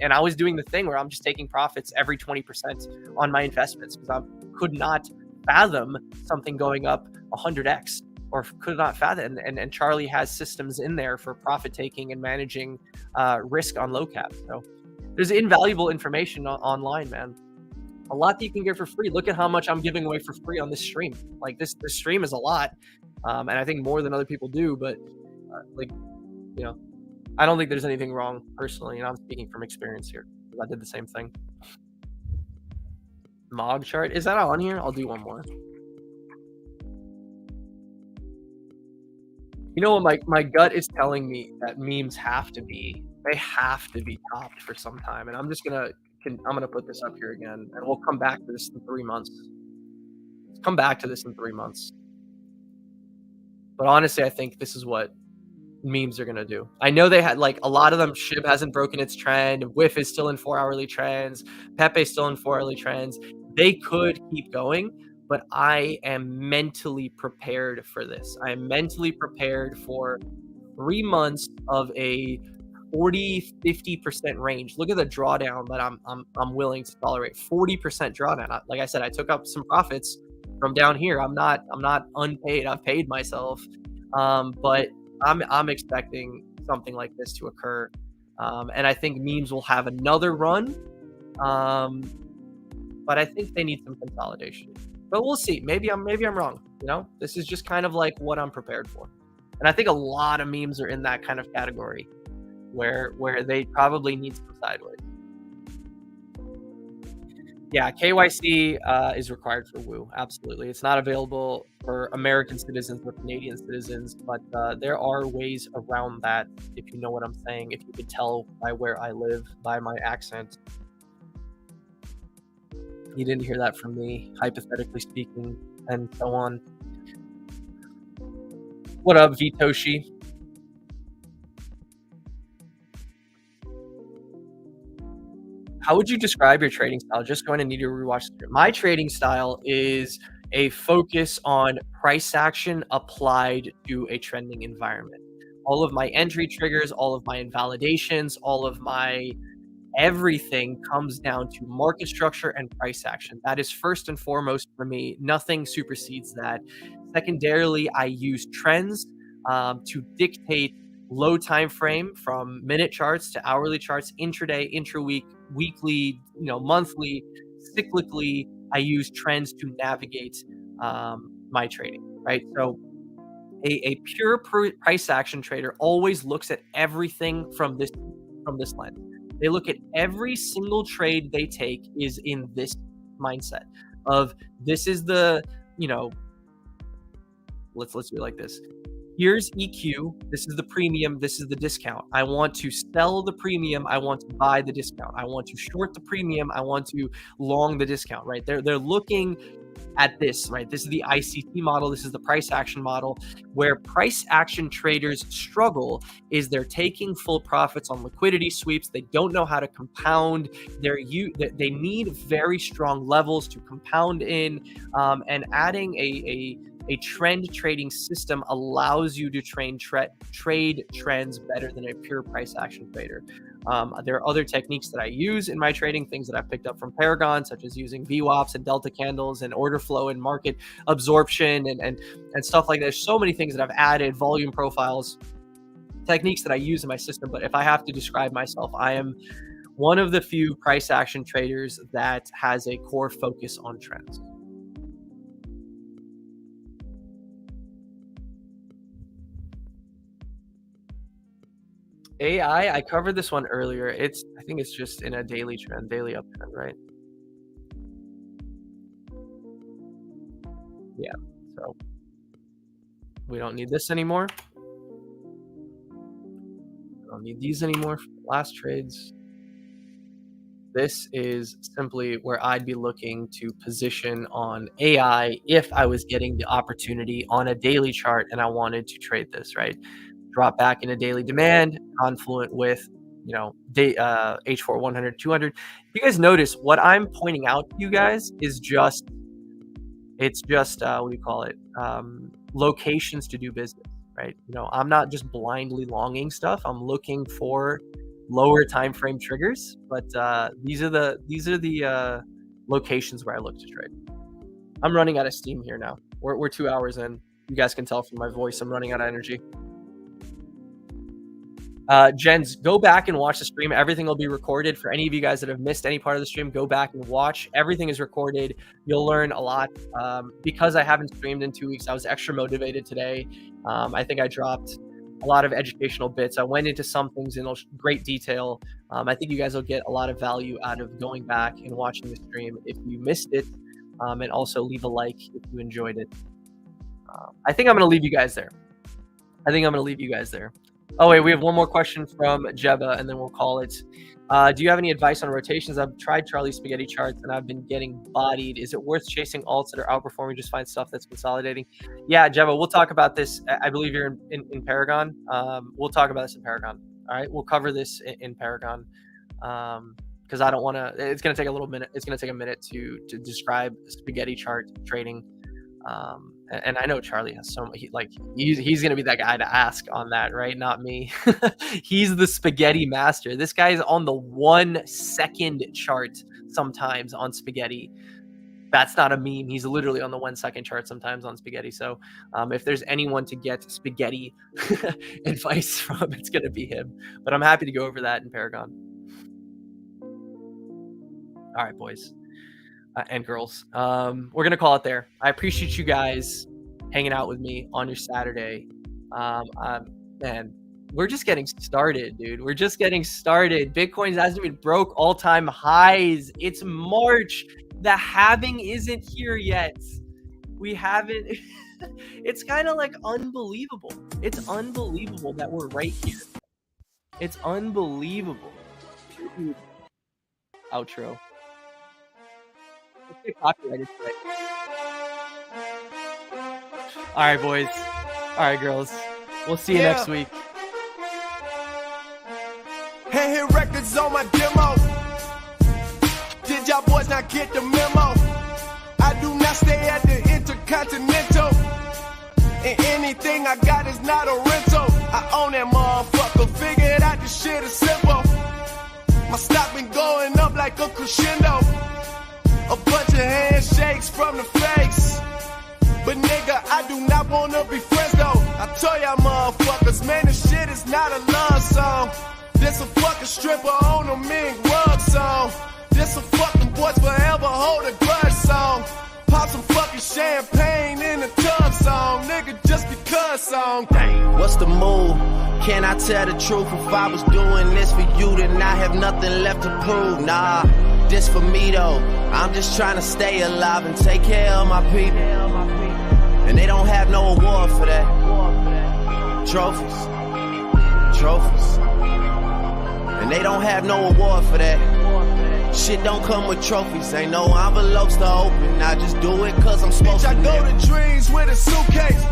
and I was doing the thing where I'm just taking profits every 20% on my investments because I could not fathom something going up 100x, or could not fathom. And Charlie has systems in there for profit taking and managing risk on low cap. So there's invaluable information online, man. A lot that you can get for free. Look at how much I'm giving away for free on this stream. Like this stream is a lot, and I think more than other people do. But I don't think there's anything wrong personally, and I'm speaking from experience here. I did the same thing. Mog chart. Is that on here? I'll do one more. You know what? My gut is telling me that memes have to be topped for some time. And I'm gonna put this up here again, and we'll come back to this in 3 months. Let's come back to this in 3 months. But honestly, I think this is what memes are gonna do. I know they had like a lot of them. SHIB hasn't broken its trend. WIF is still in 4-hourly trends. Pepe is still in 4-hourly trends. They could keep going, but I am mentally prepared for this. I am mentally prepared for 3 months of a 40-50% range. Look at the drawdown that I'm willing to tolerate. 40% drawdown. Like I said, I took up some profits from down here. I'm not unpaid. I've paid myself, but I'm expecting something like this to occur, and I think memes will have another run, but I think they need some consolidation. But we'll see. Maybe I'm wrong. You know, this is just kind of like what I'm prepared for, and I think a lot of memes are in that kind of category, where they probably need some sideways. Yeah, KYC is required for Woo. Absolutely. It's not available for American citizens or Canadian citizens, but there are ways around that, if you know what I'm saying, if you could tell by where I live, by my accent. You didn't hear that from me, hypothetically speaking, and so on. What up, Vitoshi? How would you describe your trading style? Just going to need to rewatch the stream. My trading style is a focus on price action applied to a trending environment. All of my entry triggers, all of my invalidations, all of my everything comes down to market structure and price action. That is first and foremost for me. Nothing supersedes that. Secondarily, I use trends to dictate low time frame, from minute charts to hourly charts, intraday, intra-week, weekly, monthly, cyclically. I use trends to navigate my trading, right? So a pure price action trader always looks at everything from this lens. They look at every single trade they take is in this mindset of, this is the, let's do it like this. Here's EQ, this is the premium, this is the discount. I want to sell the premium, I want to buy the discount. I want to short the premium, I want to long the discount, right? They're looking at this, right? This is the ICT model, this is the price action model. Where price action traders struggle is they're taking full profits on liquidity sweeps. They don't know how to compound. They need very strong levels to compound in, and adding a trend trading system allows you to trade trends better than a pure price action trader. There are other techniques that I use in my trading, things that I picked up from Paragon, such as using VWAPs and delta candles and order flow and market absorption and stuff like that. There's so many things that I've added, volume profiles, techniques that I use in my system. But if I have to describe myself, I am one of the few price action traders that has a core focus on trends. AI, I covered this one earlier. I think it's just in a daily uptrend, right? Yeah, so we don't need this anymore. I don't need these anymore for the last trades. This is simply where I'd be looking to position on AI if I was getting the opportunity on a daily chart and I wanted to trade this, right? Drop back into daily demand, confluent with, H4 100, 200. If you guys notice, what I'm pointing out to you guys is just what do you call it? Locations to do business, right? I'm not just blindly longing stuff. I'm looking for lower time frame triggers, but these are the locations where I look to trade. I'm running out of steam here now. We're 2 hours in. You guys can tell from my voice I'm running out of energy. Jens, go back and watch the stream. Everything will be recorded. For any of you guys that have missed any part of the stream, go back and watch. Everything is recorded. You'll learn a lot. Because I haven't streamed in 2 weeks, I was extra motivated today. I think I dropped a lot of educational bits. I went into some things in great detail. I think you guys will get a lot of value out of going back and watching the stream if you missed it, and also leave a like if you enjoyed it. I think I'm going to leave you guys there. Oh, wait, we have one more question from Jeba, and then we'll call it. Do you have any advice on rotations? I've tried Charlie's spaghetti charts, and I've been getting bodied. Is it worth chasing alts that are outperforming? Just find stuff that's consolidating. Yeah, Jeba, we'll talk about this. I believe you're in Paragon. We'll talk about this in Paragon. All right, we'll cover this in Paragon, because I don't want to. It's going to take a little minute. It's going to take a minute to describe spaghetti chart trading. And I know Charlie has he's going to be that guy to ask on that, right? Not me. He's the spaghetti master. This guy is on the 1 second chart sometimes on spaghetti. That's not a meme. He's literally on the 1 second chart sometimes on spaghetti. So if there's anyone to get spaghetti advice from, it's going to be him. But I'm happy to go over that in Paragon. All right, boys. And girls, we're gonna call it there. I appreciate you guys hanging out with me on your Saturday. Man, we're just getting started, dude. We're just getting started. Bitcoin hasn't even broke all-time highs. It's March. The halving isn't here yet. We haven't. It's kind of like unbelievable. It's unbelievable that we're right here. It's unbelievable. Outro. Let's get copyrighted today. All right, boys. All right, girls. We'll see you next week. Hey, hit records on my demo. Did y'all boys not get the memo? I do not stay at the Intercontinental. And anything I got is not a rental. I own that motherfucker. Figured out this shit is simple. My stock been going up like a crescendo. A bunch of handshakes from the fakes. But nigga, I do not wanna be friends though. I told y'all motherfuckers, man, this shit is not a love song. This a fucking stripper on a mink rug song. This a fucking boys forever hold a grudge song. Pop some fucking champagne in the tub song. Nigga, just because song. Dang, what's the move? Can I tell the truth? If I was doing this for you, then I have nothing left to prove. Nah, this for me though. I'm just trying to stay alive and take care of my people. And they don't have no award for that. Trophies. And they don't have no award for that. Shit don't come with trophies. Ain't no envelopes to open. I just do it cause I'm supposed to. Bitch, I go to dreams with a suitcase.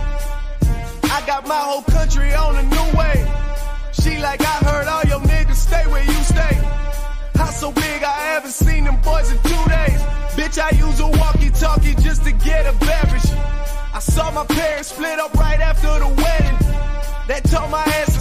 I got my whole country on a new way. She like, I heard all your niggas stay where you stay. House so big I haven't seen them boys in 2 days. Bitch, I use a walkie-talkie just to get a beverage. I saw my parents split up right after the wedding. That told my ass to